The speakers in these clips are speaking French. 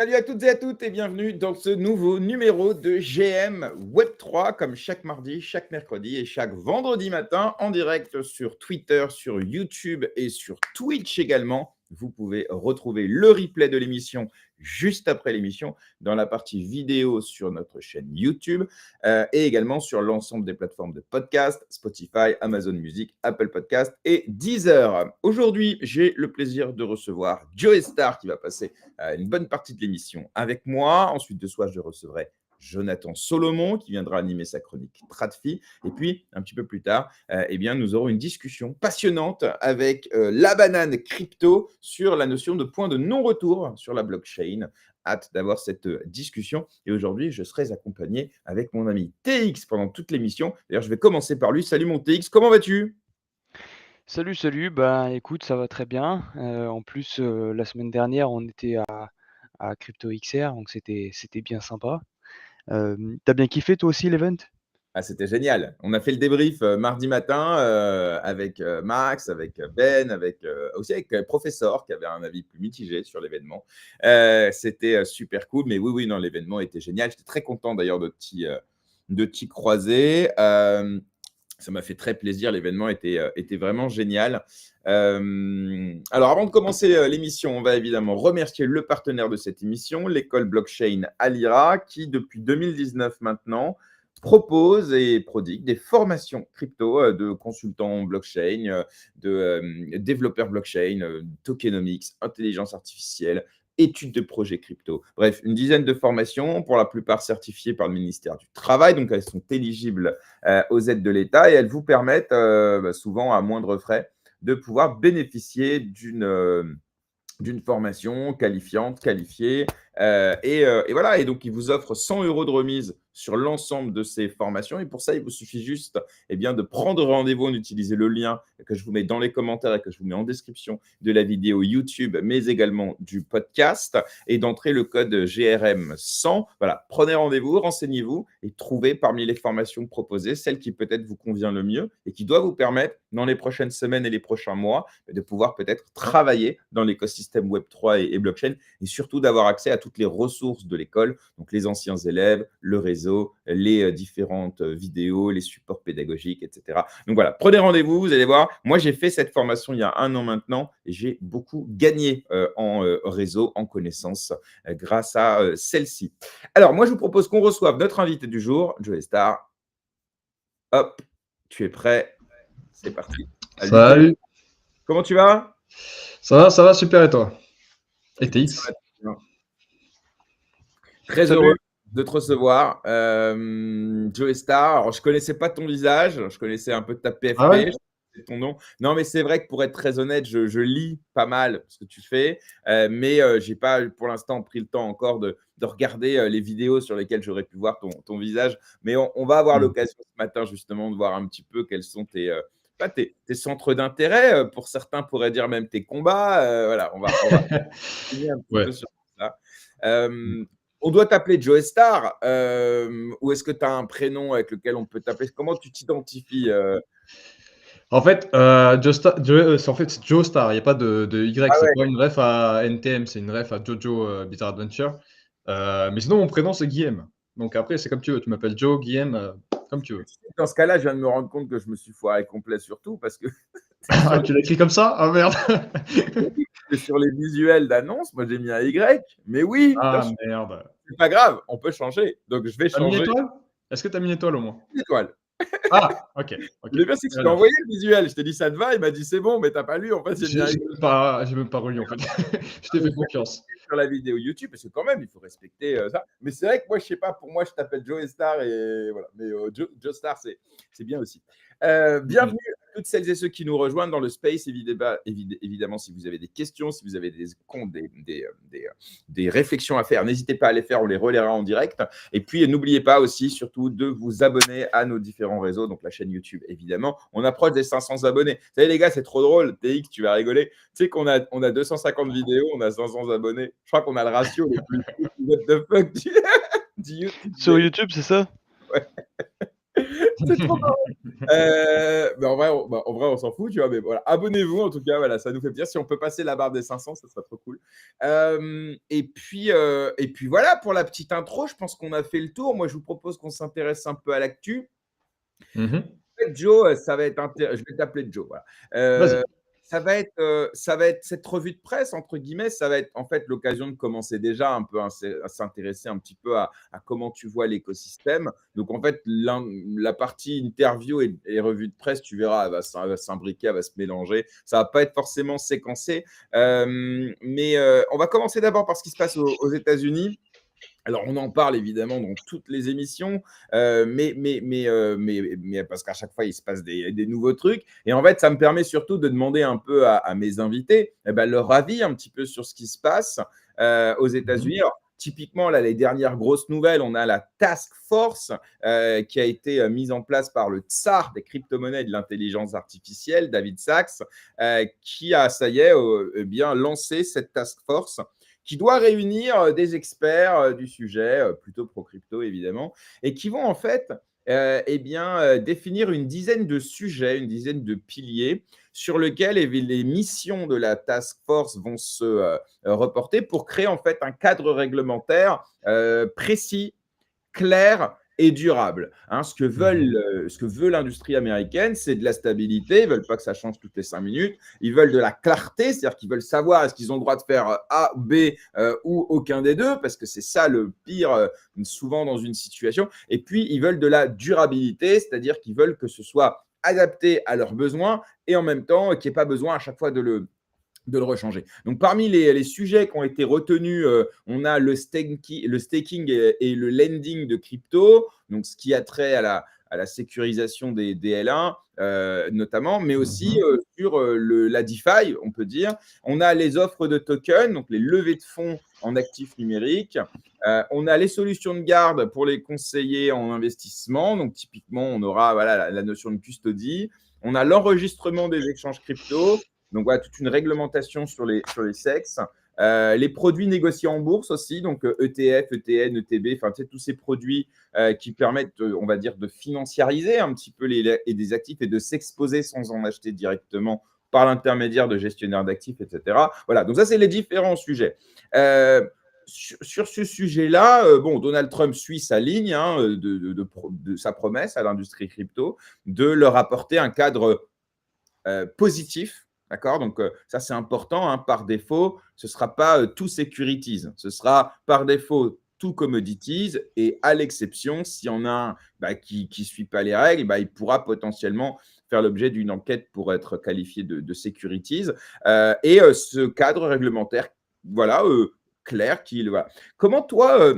Salut à toutes et à toutes et bienvenue dans ce nouveau numéro de GM Web3 comme chaque mardi, chaque mercredi et chaque vendredi matin en direct sur Twitter, sur YouTube et sur Twitch également. Vous pouvez retrouver le replay de l'émission juste après l'émission dans la partie vidéo sur notre chaîne YouTube et également sur l'ensemble des plateformes de podcast, Spotify, Amazon Music, Apple Podcast et Deezer. Aujourd'hui, j'ai le plaisir de recevoir Joey Star qui va passer une bonne partie de l'émission avec moi. Ensuite de soi, je recevrai Jonathan Solomon qui viendra animer sa chronique Tradfi. Et puis, un petit peu plus tard, nous aurons une discussion passionnante avec la banane crypto sur la notion de point de non-retour sur la blockchain. Hâte d'avoir cette discussion. Et aujourd'hui, je serai accompagné avec mon ami TX pendant toute l'émission. D'ailleurs, je vais commencer par lui. Salut mon TX, comment vas-tu ? Salut, salut. Bah écoute, ça va très bien. En plus, la semaine dernière, on était à Crypto XR, donc c'était bien sympa. T'as bien kiffé toi aussi l'event? Ah, c'était génial. On a fait le débrief mardi matin avec Max, avec Ben, aussi avec Professeur qui avait un avis plus mitigé sur l'événement. C'était super cool, mais oui, non, l'événement était génial. J'étais très content d'ailleurs de t'y croiser. Ça m'a fait très plaisir. L'événement était vraiment génial. Alors, avant de commencer l'émission, on va évidemment remercier le partenaire de cette émission, l'école blockchain Alira, qui depuis 2019 maintenant propose et prodigue des formations crypto de consultants blockchain, de développeurs blockchain, tokenomics, intelligence artificielle, études de projets crypto. Bref, une dizaine de formations, pour la plupart certifiées par le ministère du Travail, donc elles sont éligibles aux aides de l'État et elles vous permettent souvent à moindre frais de pouvoir bénéficier d'une formation qualifiante, qualifiée. Et voilà, et donc, il vous offre 100 € de remise sur l'ensemble de ces formations. Et pour ça, il vous suffit juste de prendre rendez-vous. On utilise le lien que je vous mets dans les commentaires et que je vous mets en description de la vidéo YouTube, mais également du podcast, et d'entrer le code GRM100. Voilà, prenez rendez-vous, renseignez-vous et trouvez parmi les formations proposées celle qui peut-être vous convient le mieux et qui doit vous permettre, dans les prochaines semaines et les prochains mois, de pouvoir peut-être travailler dans l'écosystème Web3 et blockchain, et surtout d'avoir accès à toutes les ressources de l'école, donc les anciens élèves, le réseau, les différentes vidéos, les supports pédagogiques, etc. Donc voilà, prenez rendez-vous, vous allez voir. Moi, j'ai fait cette formation il y a 1 an maintenant et j'ai beaucoup gagné en réseau, en connaissances grâce à celle-ci. Alors, moi, je vous propose qu'on reçoive notre invité du jour, Joey Star. Hop, tu es prêt? C'est parti. Salut. Comment tu vas? Ça va super et toi? Et TX? Très Salut. heureux de te recevoir. Joey Star, alors je ne connaissais pas ton visage, je connaissais un peu ta PFP, Ah ouais? je connaissais ton nom. Non, mais c'est vrai que pour être très honnête, je lis pas mal ce que tu fais, mais je n'ai pas pour l'instant pris le temps encore de regarder les vidéos sur lesquelles j'aurais pu voir ton visage. Mais on va avoir l'occasion ce matin justement de voir un petit peu quels sont tes centres d'intérêt. Pour certains pourraient dire même tes combats. Voilà, on va finir un petit Ouais. peu sur ça. On doit t'appeler Joey Star ou est-ce que tu as un prénom avec lequel on peut t'appeler? Comment tu t'identifies En fait, c'est Joe Star, il n'y a pas de Y, Ah c'est ouais, pas une ref à NTM, c'est une ref à Jojo Bizarre Adventure. Mais sinon, mon prénom, c'est Guillaume. Donc après, c'est comme tu veux, tu m'appelles Joe, Guillaume, comme tu veux. dans ce cas-là, je viens de me rendre compte que je me suis foiré complet sur tout parce que Ah, tu l'as écrit comme ça? Ah merde! sur les visuels d'annonce, moi j'ai mis un Y. Mais oui, bien Ah sûr, merde. c'est pas grave, on peut changer. Donc je vais T'as mis une changer étoile? Est-ce que t'as mis une étoile au moins? l'étoile. Ah, ok. Le pire, c'est que je Très t'ai bien. envoyé le visuel. Je t'ai dit ça te va, il m'a dit c'est bon, mais t'as pas lu. En fait, j'ai mis un Y J'ai même pas relu en fait. Je t'ai fait confiance. sur la vidéo YouTube parce que quand même, il faut respecter ça. Mais c'est vrai que moi, je sais pas, pour moi, je t'appelle Joe Star et voilà. Mais Joe Star, c'est bien aussi. Bienvenue à toutes celles et ceux qui nous rejoignent dans le space. Évidemment, si vous avez des questions, si vous avez des réflexions à faire, n'hésitez pas à les faire, on les relaiera en direct. Et puis, n'oubliez pas aussi, surtout, de vous abonner à nos différents réseaux, donc la chaîne YouTube, évidemment. On approche des 500 abonnés. Vous savez, les gars, c'est trop drôle. TX, tu vas rigoler. Tu sais qu'on a 250 vidéos, on a 500 abonnés. Je crois qu'on a le ratio le plus what the fuck du YouTube. Sur YouTube, c'est ça? Ouais. C'est trop marrant. Mais en vrai, on s'en fout, tu vois. Mais voilà, abonnez-vous en tout cas. Voilà, ça nous fait plaisir. Si on peut passer la barre des 500, ça serait trop cool. Et puis voilà pour la petite intro. Je pense qu'on a fait le tour. Moi, je vous propose qu'on s'intéresse un peu à l'actu. Mhm. Joe, ça va être je vais t'appeler Joe, voilà. Vas-y. Ça va être cette revue de presse, entre guillemets, ça va être en fait l'occasion de commencer déjà un peu à s'intéresser un petit peu à comment tu vois l'écosystème. Donc en fait, la partie interview et revue de presse, tu verras, elle va s'imbriquer, elle va se mélanger. Ça va pas être forcément séquencé. Mais on va commencer d'abord par ce qui se passe aux États-Unis. Alors, on en parle évidemment dans toutes les émissions, mais parce qu'à chaque fois, il se passe des nouveaux trucs. Et en fait, ça me permet surtout de demander un peu à mes invités leur avis un petit peu sur ce qui se passe aux États-Unis. Alors, typiquement, là, les dernières grosses nouvelles, on a la task force qui a été mise en place par le tsar des crypto-monnaies et de l'intelligence artificielle, David Sachs, qui a, ça y est, bien lancé cette task force qui doit réunir des experts du sujet, plutôt pro-crypto évidemment, et qui vont en fait définir une dizaine de sujets, une dizaine de piliers sur lesquels les missions de la task force vont se reporter pour créer en fait un cadre réglementaire précis, clair et durable. Ce que veut l'industrie américaine, c'est de la stabilité. Ils ne veulent pas que ça change toutes les 5 minutes. Ils veulent de la clarté, c'est-à-dire qu'ils veulent savoir est-ce qu'ils ont le droit de faire A, B ou aucun des deux, parce que c'est ça le pire souvent dans une situation. Et puis, ils veulent de la durabilité, c'est-à-dire qu'ils veulent que ce soit adapté à leurs besoins et en même temps qu'il n'y ait pas besoin à chaque fois de le rechanger. Donc, parmi les sujets qui ont été retenus, on a le staking et le lending de crypto, donc ce qui a trait à la sécurisation des L1 notamment, mais aussi sur la DeFi, on peut dire. On a les offres de tokens, donc les levées de fonds en actifs numériques. On a les solutions de garde pour les conseillers en investissement. Donc, typiquement, on aura la notion de custody. On a l'enregistrement des échanges crypto. Donc, voilà, toute une réglementation sur les sexes. Les produits négociés en bourse aussi, donc ETF, ETN, ETB, enfin, tu sais, tous ces produits qui permettent, on va dire, de financiariser un petit peu des actifs et de s'exposer sans en acheter directement par l'intermédiaire de gestionnaires d'actifs, etc. Voilà, donc ça, c'est les différents sujets. Sur ce sujet-là, Donald Trump suit sa ligne de sa promesse à l'industrie crypto de leur apporter un cadre positif. D'accord. Donc, ça, c'est important. Par défaut, ce ne sera pas tout securities. Ce sera par défaut tout commodities. Et à l'exception, s'il y en a un qui ne suit pas les règles, il pourra potentiellement faire l'objet d'une enquête pour être qualifié de securities. Et ce cadre réglementaire, voilà, clair. Voilà. Comment toi,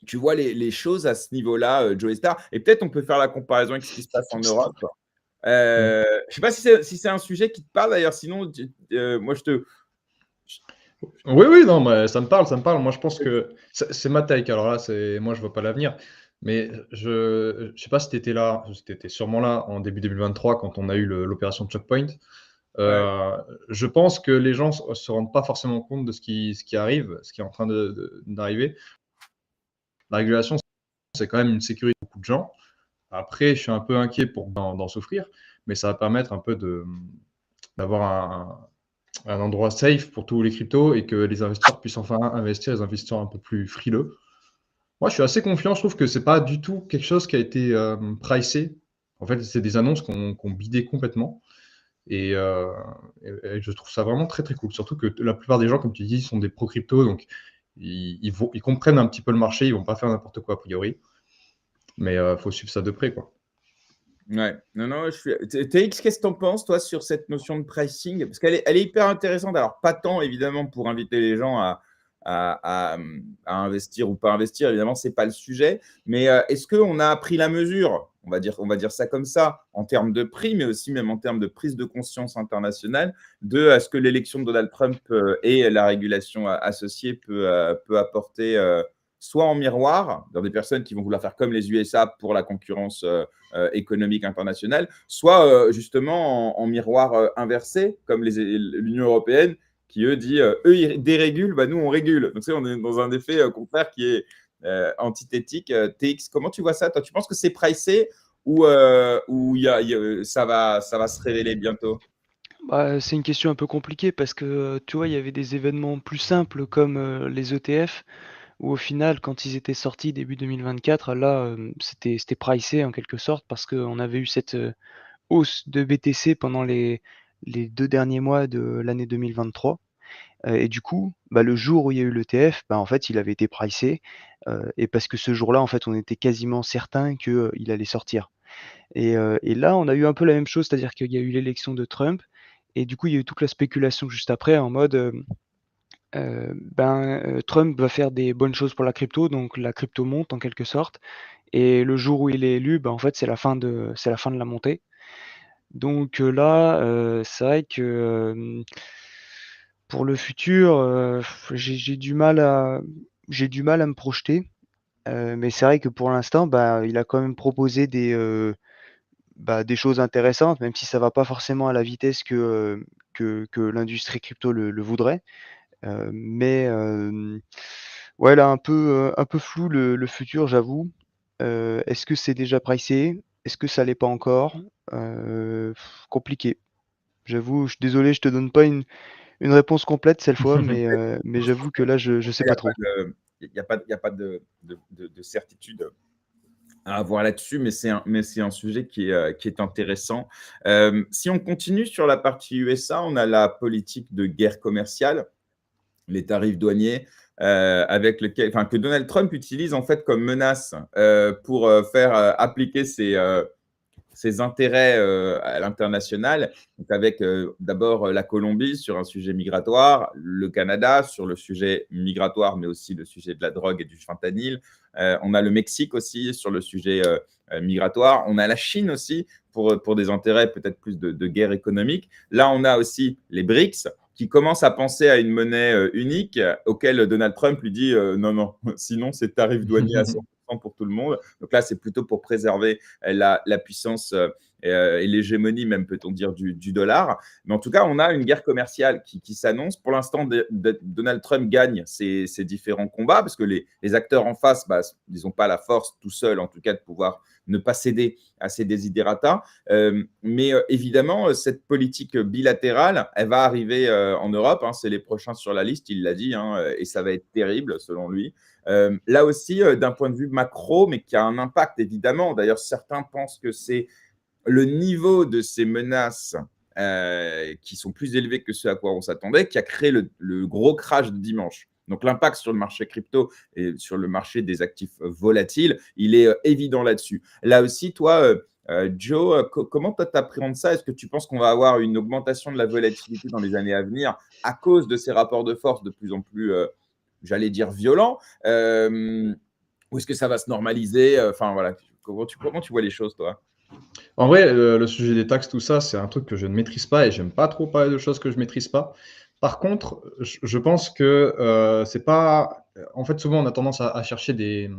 tu vois les choses à ce niveau-là, Joey Star? Et peut-être on peut faire la comparaison avec ce qui se passe en Europe. Je ne sais pas si c'est un sujet qui te parle d'ailleurs, sinon, moi je te. Oui, non, mais ça me parle, ça me parle. Moi, je pense que c'est ma take. Alors là, moi, je vois pas l'avenir. Mais je sais pas si tu étais là, tu étais sûrement là en début 2023 quand on a eu l'opération Checkpoint. Ouais. Je pense que les gens se rendent pas forcément compte de ce qui arrive, ce qui est en train d'arriver. La régulation, c'est quand même une sécurité pour beaucoup de gens. Après, je suis un peu inquiet pour d'en souffrir, mais ça va permettre un peu d'avoir un endroit safe pour tous les cryptos et que les investisseurs puissent enfin investir, les investisseurs un peu plus frileux. Moi, je suis assez confiant. Je trouve que c'est pas du tout quelque chose qui a été pricé. En fait, c'est des annonces qu'on bidé complètement. Et je trouve ça vraiment très, très cool. Surtout que la plupart des gens, comme tu dis, sont des pro-crypto. Donc, ils comprennent un petit peu le marché. Ils vont pas faire n'importe quoi, a priori. Mais il faut suivre ça de près, quoi. Ouais, non, je suis. TX, qu'est-ce que tu en penses, toi, sur cette notion de pricing? Parce elle est hyper intéressante. Alors, pas tant, évidemment, pour inviter les gens à investir ou pas investir, évidemment, ce n'est pas le sujet. Mais est-ce qu'on a pris la mesure, on va dire ça comme ça, en termes de prix, mais aussi même en termes de prise de conscience internationale, de ce que l'élection de Donald Trump et la régulation associée peut apporter soit en miroir, dans des personnes qui vont vouloir faire comme les USA pour la concurrence économique internationale, soit justement en miroir inversé, comme l'Union européenne, qui eux dit eux ils dérégulent, nous on régule. Donc on est dans un effet contraire qui est antithétique. TX, comment tu vois ça? Toi, tu penses que c'est pricé ou ça va se révéler bientôt? Bah, c'est une question un peu compliquée parce que, tu vois, il y avait des événements plus simples comme, les ETF où au final quand ils étaient sortis début 2024 là, c'était pricé en quelque sorte parce qu'on avait eu cette, hausse de BTC pendant les 2 derniers mois de l'année 2023, et du coup, bah, le jour où il y a eu l'ETF, bah, en fait, il avait été pricé, et parce que ce jour-là, en fait, on était quasiment certain que, il allait sortir. Et là, on a eu un peu la même chose, c'est-à-dire qu'il y a eu l'élection de Trump et du coup, il y a eu toute la spéculation juste après en mode, Trump va faire des bonnes choses pour la crypto, donc la crypto monte en quelque sorte et le jour où il est élu, bah, en fait, c'est la fin de la montée. Donc là, c'est vrai que, pour le futur, j'ai du mal à me projeter, mais c'est vrai que pour l'instant, bah, il a quand même proposé des choses intéressantes, même si ça va pas forcément à la vitesse que l'industrie crypto le voudrait. Mais ouais, là, un peu flou le futur, j'avoue. Est-ce que c'est déjà pricé? Est-ce que ça l'est pas encore? Compliqué. J'avoue, je suis désolé, je te donne pas une réponse complète cette fois, mais j'avoue que là, je sais Il n'y pas a pas trop. il y a pas de certitude à avoir là-dessus, mais c'est un sujet qui est intéressant. Si on continue sur la partie USA, on a la politique de guerre commerciale, les tarifs douaniers, que Donald Trump utilise en fait comme menace pour faire appliquer ses intérêts à l'international, donc avec d'abord la Colombie sur un sujet migratoire, le Canada sur le sujet migratoire, mais aussi le sujet de la drogue et du fentanyl. On a le Mexique aussi sur le sujet migratoire. On a la Chine aussi pour des intérêts peut-être plus de guerre économique. Là, on a aussi les BRICS qui commencent à penser à une monnaie unique auquel Donald Trump lui dit non, non, sinon c'est tarif douanier à 100% pour tout le monde. Donc là, c'est plutôt pour préserver la puissance et l'hégémonie, même peut-on dire, du dollar. Mais en tout cas, on a une guerre commerciale qui s'annonce. Pour l'instant, Donald Trump gagne ces différents combats parce que les acteurs en face, bah, ils n'ont pas la force tout seuls, en tout cas, de pouvoir ne pas céder à ces desiderata. Mais évidemment, cette politique bilatérale, elle va arriver en Europe. Hein, c'est les prochains sur la liste, il l'a dit, hein, et ça va être terrible selon lui. Là aussi, d'un point de vue macro, mais qui a un impact évidemment. D'ailleurs, certains pensent que c'est le niveau de ces menaces qui sont plus élevés que ce à quoi on s'attendait, qui a créé le gros crash de dimanche. Donc l'impact sur le marché crypto et sur le marché des actifs volatiles, il est évident là-dessus. Là aussi, toi, Joe, comment toi t'appréhendes ça? Est-ce que tu penses qu'on va avoir une augmentation de la volatilité dans les années à venir à cause de ces rapports de force de plus en plus, j'allais dire, violents, ou est-ce que ça va se normaliser? Enfin voilà, comment tu vois les choses, toi? En vrai, le sujet des taxes, tout ça, c'est un truc que je ne maîtrise pas et j'aime pas trop parler de choses que je maîtrise pas. Par contre, je pense que, c'est pas en fait, souvent, on a tendance à chercher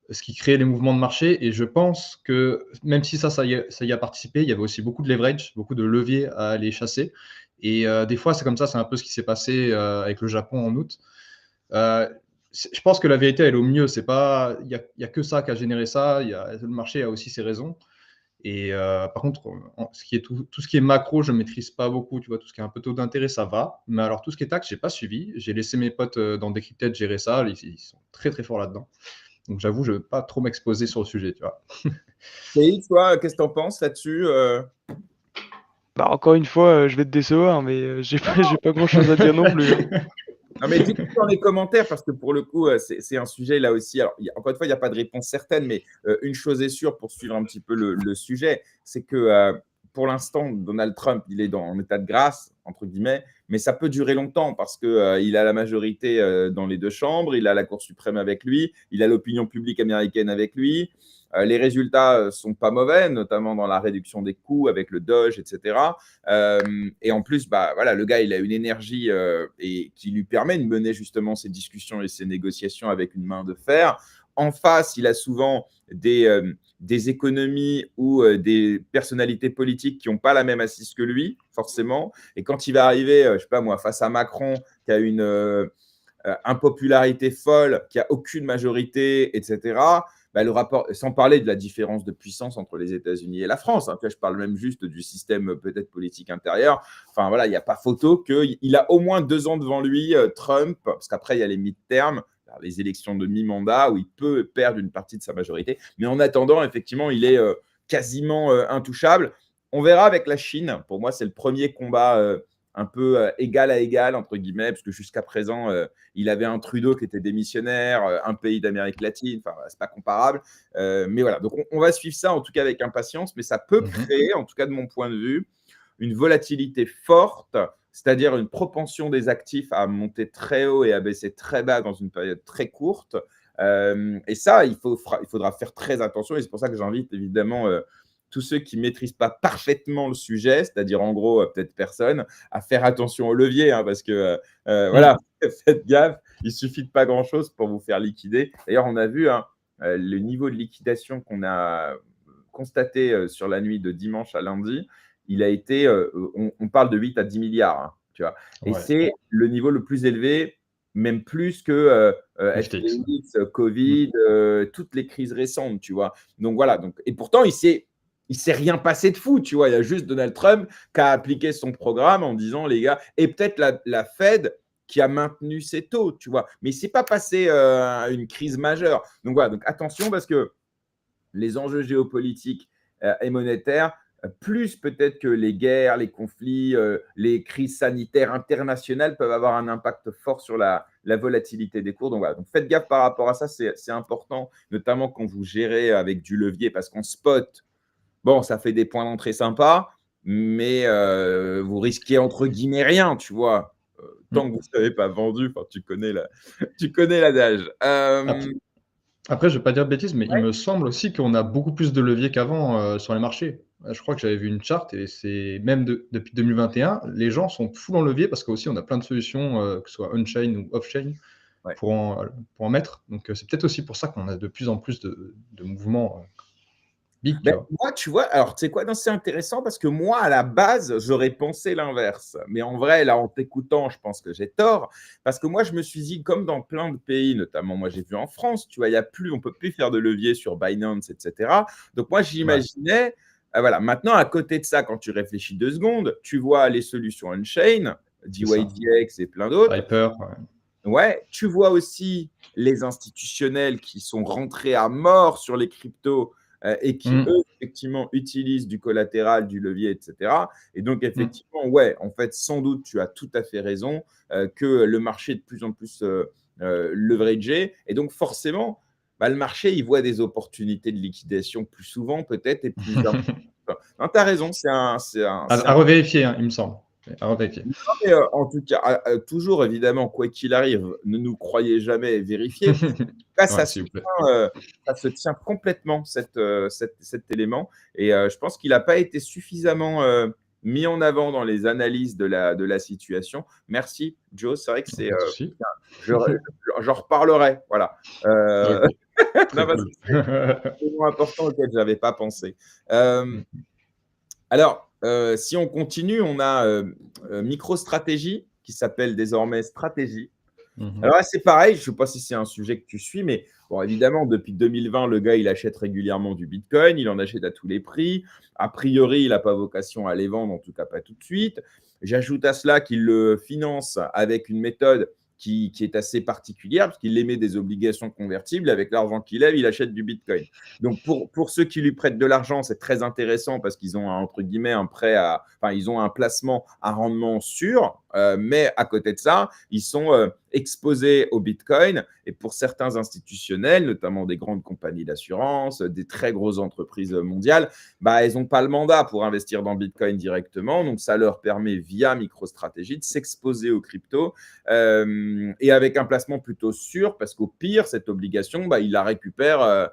ce qui crée les mouvements de marché et je pense que même si ça y a participé, il y avait aussi beaucoup de leverage, beaucoup de leviers à aller chasser et des fois, c'est comme ça, c'est un peu ce qui s'est passé, avec le Japon en août. Heu, je pense que la vérité, elle est au milieu. C'est pas il y a que ça qui a généré ça. Le marché a aussi ses raisons et par contre, ce qui est tout ce qui est macro, je ne maîtrise pas beaucoup, tu vois? Tout ce qui est un peu taux d'intérêt, ça va, mais alors tout ce qui est taxes, j'ai pas suivi. J'ai laissé mes potes, dans Decrypted gérer ça. Ils sont très, très forts là-dedans. Donc j'avoue, je ne veux pas trop m'exposer sur le sujet, tu vois? Félix, toi, qu'est-ce que tu en penses là-dessus? Bah, encore une fois, je vais te décevoir, mais j'ai pas grand-chose à dire non plus, hein. Non, mais dites-nous dans les commentaires, parce que pour le coup, c'est un sujet là aussi. Alors, encore une fois, il n'y a pas de réponse certaine, mais une chose est sûre pour suivre un petit peu le sujet, c'est que pour l'instant, Donald Trump, il est en état de grâce, entre guillemets, mais ça peut durer longtemps parce qu'il a la majorité dans les deux chambres, il a la Cour suprême avec lui, il a l'opinion publique américaine avec lui. Les résultats ne sont pas mauvais, notamment dans la réduction des coûts avec le Doge, etc. Et en plus, bah, voilà, le gars, il a une énergie et qui lui permet de mener justement ces discussions et ces négociations avec une main de fer. En face, il a souvent des économies ou des personnalités politiques qui n'ont pas la même assise que lui, forcément. Et quand il va arriver, je sais pas moi, face à Macron, qui a impopularité folle, qui a aucune majorité, etc. Bah, le rapport, sans parler de la différence de puissance entre les États-Unis et la France, hein, je parle même juste du système peut-être politique intérieur. Enfin voilà, il n'y a pas photo qu'il a au moins 2 ans devant lui, Trump, parce qu'après il y a les midterms, les élections de mi-mandat où il peut perdre une partie de sa majorité. Mais en attendant, effectivement, il est quasiment intouchable. On verra avec la Chine. Pour moi, c'est le premier combat un peu égal à égal, entre guillemets, parce que jusqu'à présent, il avait un Trudeau qui était démissionnaire, un pays d'Amérique latine, enfin, c'est pas comparable. Mais voilà, donc on va suivre ça, en tout cas avec impatience, mais ça peut créer, en tout cas de mon point de vue, une volatilité forte, c'est-à-dire une propension des actifs à monter très haut et à baisser très bas dans une période très courte. Et ça, il faudra faire très attention, et c'est pour ça que j'invite évidemment tous ceux qui ne maîtrisent pas parfaitement le sujet, c'est-à-dire en gros peut-être personne, à faire attention au levier, hein, parce que voilà, faites gaffe, il suffit de pas grand-chose pour vous faire liquider. D'ailleurs, on a vu hein, le niveau de liquidation qu'on a constaté sur la nuit de dimanche à lundi, il a été, on parle de 8 à 10 milliards, hein, tu vois, et c'est le niveau le plus élevé, même plus que FTX, Covid, toutes les crises récentes, tu vois. Donc voilà, et pourtant, il s'est rien passé de fou, tu vois. Il y a juste Donald Trump qui a appliqué son programme en disant, les gars, et peut-être la Fed qui a maintenu ses taux, tu vois. Mais il ne s'est pas passé une crise majeure. Donc voilà, donc attention parce que les enjeux géopolitiques et monétaires, plus peut-être que les guerres, les conflits, les crises sanitaires internationales peuvent avoir un impact fort sur la volatilité des cours. Donc voilà, donc faites gaffe par rapport à ça, c'est important, notamment quand vous gérez avec du levier, parce qu'en spot, bon, ça fait des points d'entrée sympas, mais vous risquez entre guillemets rien, tu vois. Tant que vous ne savez pas vendu, tu connais l'adage. Après, je ne vais pas dire de bêtises, mais il me semble aussi qu'on a beaucoup plus de leviers qu'avant sur les marchés. Je crois que j'avais vu une charte et c'est même depuis 2021, les gens sont full en levier parce qu'aussi on a plein de solutions, que ce soit on-chain ou off-chain, pour en mettre. Donc c'est peut-être aussi pour ça qu'on a de plus en plus de mouvements big. Moi, tu vois, alors tu sais quoi, c'est intéressant parce que moi, à la base, j'aurais pensé l'inverse. Mais en vrai, là, en t'écoutant, je pense que j'ai tort. Parce que moi, je me suis dit, comme dans plein de pays, notamment moi, j'ai vu en France, tu vois, on ne peut plus faire de levier sur Binance, etc. Donc moi, j'imaginais, voilà, maintenant, à côté de ça, quand tu réfléchis 2 secondes, tu vois les solutions on-chain, DYDX et plein d'autres. Hyper, Ouais, tu vois aussi les institutionnels qui sont rentrés à mort sur les cryptos et qui, eux, effectivement, utilisent du collatéral, du levier, etc. Et donc, effectivement, ouais, en fait, sans doute, tu as tout à fait raison que le marché est de plus en plus leveragé. Et donc, forcément, le marché, il voit des opportunités de liquidation plus souvent, peut-être, et plus importantes. Non, tu as raison, à revérifier, hein, il me semble. À revérifier. En tout cas, toujours, évidemment, quoi qu'il arrive, ne nous croyez jamais vérifier. Là, ça se tient complètement, cet élément. Et je pense qu'il n'a pas été suffisamment mis en avant dans les analyses de la situation. Merci, Joe. C'est vrai que c'est. J'en reparlerai. Voilà. C'est cool. C'est un important auquel je n'avais pas pensé. Alors, si on continue, on a MicroStrategy qui s'appelle désormais Stratégie. Alors là, c'est pareil, je ne sais pas si c'est un sujet que tu suis, mais bon, évidemment, depuis 2020, le gars, il achète régulièrement du Bitcoin, il en achète à tous les prix. A priori, il n'a pas vocation à les vendre, en tout cas pas tout de suite. J'ajoute à cela qu'il le finance avec une méthode qui est assez particulière, parce qu'il émet des obligations convertibles. Avec l'argent qu'il lève, il achète du Bitcoin. Donc, pour ceux qui lui prêtent de l'argent, c'est très intéressant parce qu'ils ont, entre guillemets, ils ont un placement à rendement sûr. Mais à côté de ça, ils sont exposés au Bitcoin. Et pour certains institutionnels, notamment des grandes compagnies d'assurance, des très grosses entreprises mondiales, elles n'ont pas le mandat pour investir dans Bitcoin directement. Donc, ça leur permet, via MicroStrategy, de s'exposer aux cryptos et avec un placement plutôt sûr, parce qu'au pire, cette obligation, il la récupère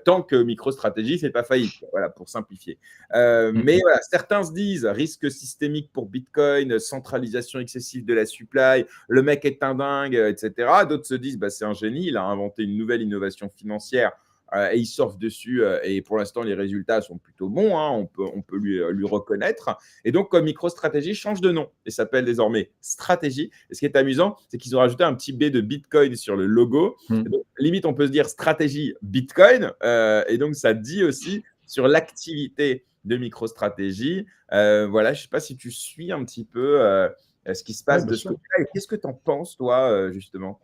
tant que MicroStrategy ne fait pas faillite. Voilà, pour simplifier. Mais voilà, certains se disent risque systémique pour Bitcoin, centralisation excessive de la supply, le mec est un dingue, etc. D'autres se disent c'est un génie, il a inventé une nouvelle innovation financière. et il surfe dessus. Et pour l'instant, les résultats sont plutôt bons, hein, on peut lui reconnaître. Et donc, MicroStrategy change de nom et s'appelle désormais Strategy. Et ce qui est amusant, c'est qu'ils ont rajouté un petit B de Bitcoin sur le logo. Et donc, limite, on peut se dire stratégie Bitcoin. Et donc, ça dit aussi sur l'activité de MicroStrategy. Voilà, je ne sais pas si tu suis un petit peu ce qui se passe de ce côté-là. Et qu'est-ce que tu en penses, toi, justement?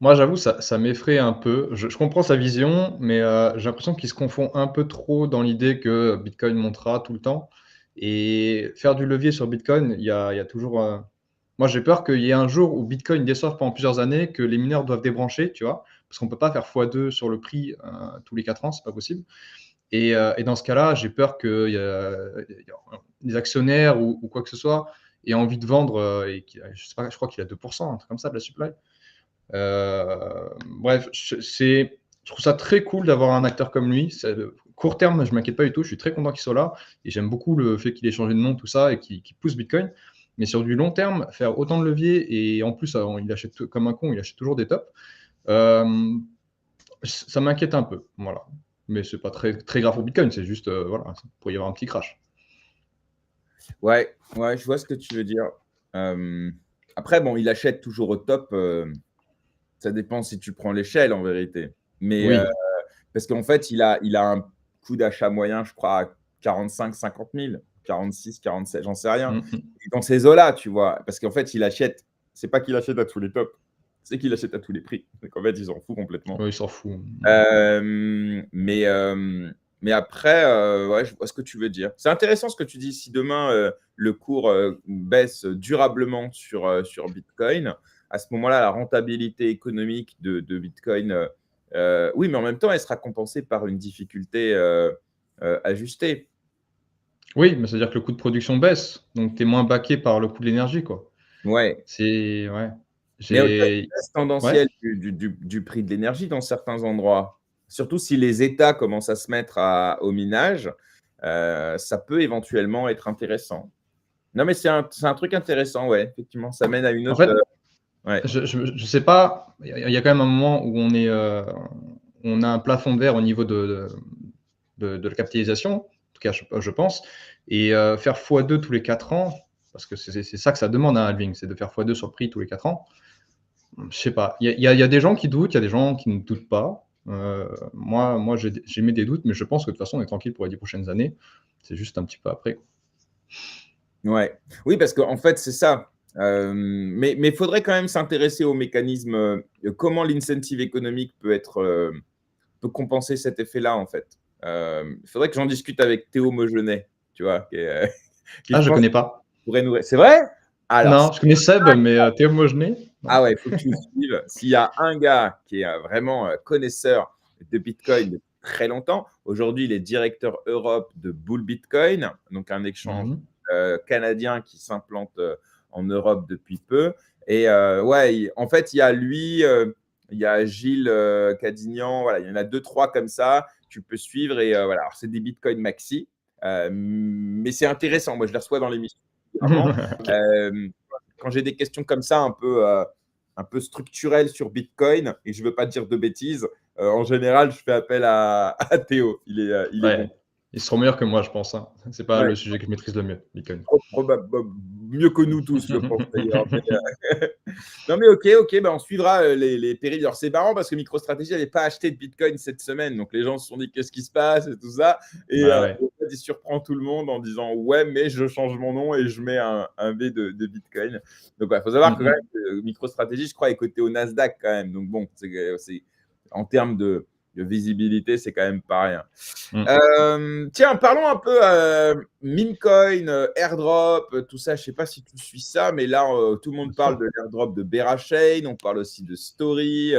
Moi, j'avoue, ça m'effraie un peu. Je comprends sa vision, mais j'ai l'impression qu'il se confond un peu trop dans l'idée que Bitcoin montera tout le temps. Et faire du levier sur Bitcoin, il y a toujours. Moi, j'ai peur qu'il y ait un jour où Bitcoin déçoive pendant plusieurs années, que les mineurs doivent débrancher, tu vois, parce qu'on ne peut pas faire x2 sur le prix tous les 4 ans, c'est pas possible. Et dans ce cas-là, j'ai peur que des actionnaires ou quoi que ce soit aient envie de vendre, je sais pas, je crois qu'il a 2%, un truc comme ça, de la supply. Bref, je trouve ça très cool d'avoir un acteur comme lui. Court terme, je m'inquiète pas du tout. Je suis très content qu'il soit là et j'aime beaucoup le fait qu'il ait changé de nom, tout ça, et qu'il pousse Bitcoin. Mais sur du long terme, faire autant de leviers et en plus, il achète comme un con, il achète toujours des tops. Ça m'inquiète un peu, voilà. Mais c'est pas très, très grave pour Bitcoin, c'est juste, voilà, il pourrait y avoir un petit crash. Ouais, je vois ce que tu veux dire. Après, bon, il achète toujours au top. Ça dépend si tu prends l'échelle, en vérité. Mais Oui. parce qu'en fait, il a un coût d'achat moyen, je crois, à 45-50 000, 46, 47, j'en sais rien. Et dans ces eaux-là, tu vois, parce qu'en fait, il achète, c'est pas qu'il achète à tous les tops, c'est qu'il achète à tous les prix. Donc en fait, il s'en fout complètement. Oui, il s'en fout. Mais après, ouais, je vois ce que tu veux dire. C'est intéressant ce que tu dis. Si demain, le cours baisse durablement sur Bitcoin, à ce moment-là, la rentabilité économique de Bitcoin, oui, mais en même temps, elle sera compensée par une difficulté ajustée. Oui, mais c'est-à-dire que le coût de production baisse, donc tu es moins baqué par le coût de l'énergie, quoi. Ouais. C'est ouais. Mais il y a une J'ai baisse ouais. tendancielle du prix de l'énergie dans certains endroits. Surtout si les États commencent à se mettre au minage, ça peut éventuellement être intéressant. Non, mais c'est un truc intéressant, ouais, effectivement. Ça mène à une En autre. fait, Ouais. je sais pas, il y a quand même un moment où on a un plafond de verre au niveau de la capitalisation, en tout cas, je pense, et faire x2 tous les 4 ans, parce que c'est ça que ça demande un halving, c'est de faire x2 sur le prix tous les 4 ans. Je sais pas. Il y a des gens qui doutent, il y a des gens qui ne doutent pas. Moi, j'ai mis des doutes, mais je pense que de toute façon, on est tranquille pour les 10 prochaines années. C'est juste un petit peu après. Ouais. Oui, parce qu'en fait, c'est ça. Mais il faudrait quand même s'intéresser au mécanisme, comment l'incentive économique peut compenser cet effet-là, en fait. Il faudrait que j'en discute avec Théo Mogenet, tu vois, qui Ah, je je pense connais pas. pourrait nous. C'est vrai? Alors, Non, je connais Seb, mais Théo Mogenet, non. ah ouais, il faut que tu le suives. S'il y a un gars qui est vraiment connaisseur de Bitcoin depuis très longtemps, aujourd'hui, il est directeur Europe de Bull Bitcoin, donc un échange canadien qui s'implante en Europe depuis peu. Et ouais, en fait, il y a lui, il y a Gilles Cadignan, voilà, il y en a 2-3 comme ça, tu peux suivre. Et voilà, alors c'est des Bitcoin maxi, mais c'est intéressant. Moi, je les reçois dans l'émission. Ok. Quand j'ai des questions comme ça, un peu structurelles sur Bitcoin, et je ne veux pas dire de bêtises, en général, je fais appel à Théo. Il est bon. Ouais. Ils seront meilleurs que moi, je pense, hein. C'est pas Ouais. le sujet que je maîtrise le mieux, Bitcoin. Mieux que nous tous, je pense d'ailleurs. Non, mais ok, ben on suivra les périls. Alors, c'est marrant parce que MicroStrategy n'avait pas acheté de Bitcoin cette semaine. Donc, les gens se sont dit qu'est-ce qui se passe et tout ça. Et Ouais, ouais. en fait, il surprend tout le monde en disant ouais, mais je change mon nom et je mets un V de Bitcoin. Donc, il faut savoir que quand même, MicroStrategy, je crois, est coté au Nasdaq quand même. Donc, bon, c'est en termes de visibilité, c'est quand même pas rien. Tiens, parlons un peu Memecoin, airdrop, tout ça. Je ne sais pas si tu suis ça, mais là, tout le monde parle de l'airdrop de Berachain. On parle aussi de Story.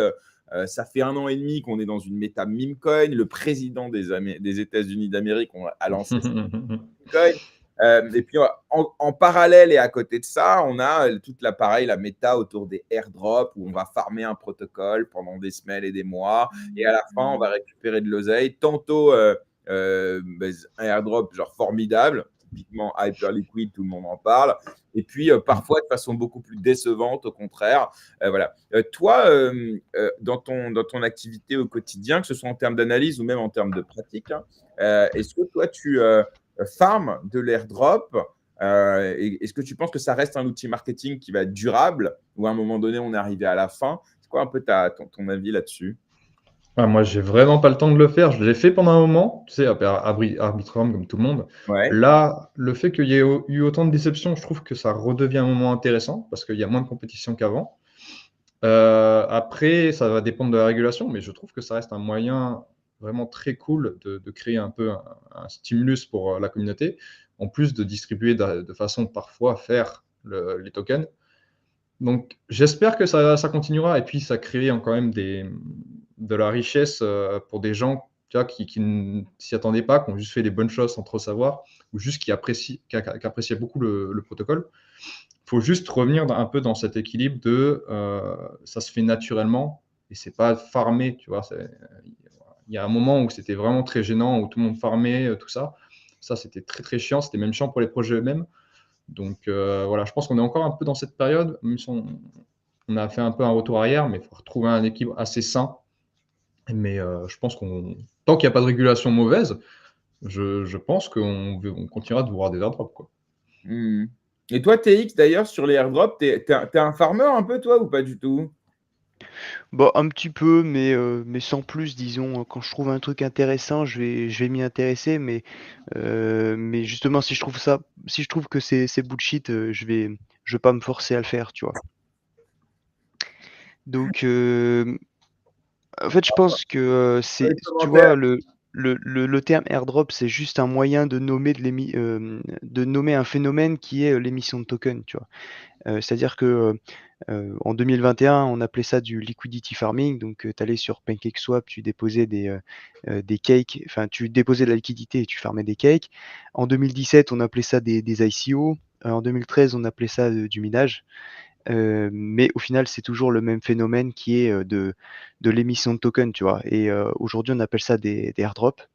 Ça fait 1 an et demi qu'on est dans une méta Memecoin. Le président des États-Unis d'Amérique a lancé Memecoin. Et puis, en parallèle et à côté de ça, on a toute la méta autour des airdrops où on va farmer un protocole pendant des semaines et des mois. Et à la fin, on va récupérer de l'oseille. Tantôt, un airdrop genre formidable, typiquement Hyperliquid, tout le monde en parle. Et puis, parfois, de façon beaucoup plus décevante, au contraire. Voilà. Toi, dans ton activité au quotidien, que ce soit en termes d'analyse ou même en termes de pratique, hein, est-ce que toi, tu farmes de l'airdrop est-ce que tu penses que ça reste un outil marketing qui va être durable ou à un moment donné, on est arrivé à la fin? C'est quoi un peu ton avis là-dessus? Moi, j'ai vraiment pas le temps de le faire. Je l'ai fait pendant un moment, tu sais, Arbitrum, comme tout le monde. Ouais. Là, le fait qu'il y ait eu autant de déceptions, je trouve que ça redevient un moment intéressant parce qu'il y a moins de compétition qu'avant. Après, ça va dépendre de la régulation, mais je trouve que ça reste un moyen vraiment très cool de créer un peu un stimulus pour la communauté, en plus de distribuer de façon parfois faire les tokens. Donc, j'espère que ça continuera et puis ça crée quand même de la richesse pour des gens, tu vois, qui ne s'y attendaient pas, qui ont juste fait les bonnes choses sans trop savoir, ou juste qui appréciaient beaucoup le protocole. Il faut juste revenir un peu dans cet équilibre de ça se fait naturellement et c'est pas farmé, tu vois. Il y a un moment où c'était vraiment très gênant, où tout le monde farmait, tout ça. Ça, c'était très très chiant. C'était même chiant pour les projets eux-mêmes. Donc voilà, je pense qu'on est encore un peu dans cette période, même si on a fait un peu un retour arrière, mais il faut retrouver un équilibre assez sain. Mais je pense tant qu'il n'y a pas de régulation mauvaise, je pense qu'on continuera de voir des airdrops, quoi. Hmm. Et toi, TX, d'ailleurs, sur les airdrops, t'es un farmer un peu, toi, ou pas du tout? Bah, un petit peu, mais sans plus, disons. Quand je trouve un truc intéressant, je vais m'y intéresser, mais justement, si je trouve que c'est bullshit, je vais pas me forcer à le faire, tu vois. Donc, en fait, je pense que Les tu commentaires. vois, le terme airdrop, c'est juste un moyen de nommer un phénomène qui est l'émission de token, tu vois. C'est-à-dire que en 2021, on appelait ça du liquidity farming. Donc, tu allais sur PancakeSwap, tu déposais des cakes, enfin, tu déposais de la liquidité et tu farmais des cakes. En 2017, on appelait ça des ICO. En 2013, on appelait ça du minage. Mais au final, c'est toujours le même phénomène qui est de l'émission de tokens, tu vois. Et aujourd'hui, on appelle ça des airdrops.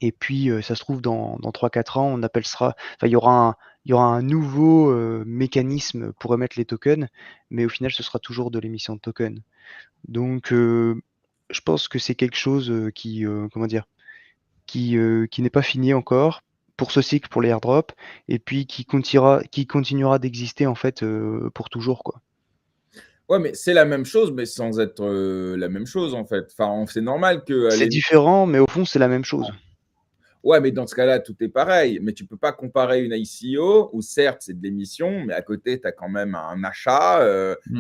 Et puis, ça se trouve, dans 3-4 ans, enfin, il y aura un nouveau mécanisme pour émettre les tokens, mais au final, ce sera toujours de l'émission de tokens. Donc, je pense que c'est quelque chose comment dire, qui n'est pas fini encore pour ce cycle, pour les airdrops, et puis qui continuera d'exister en fait pour toujours, quoi. Ouais, mais c'est la même chose, mais sans être la même chose, en fait. Enfin, c'est normal que C'est différent, mais au fond, c'est la même chose. Ouais, mais dans ce cas-là, tout est pareil. Mais tu peux pas comparer une ICO où certes, c'est de l'émission, mais à côté, tu as quand même un achat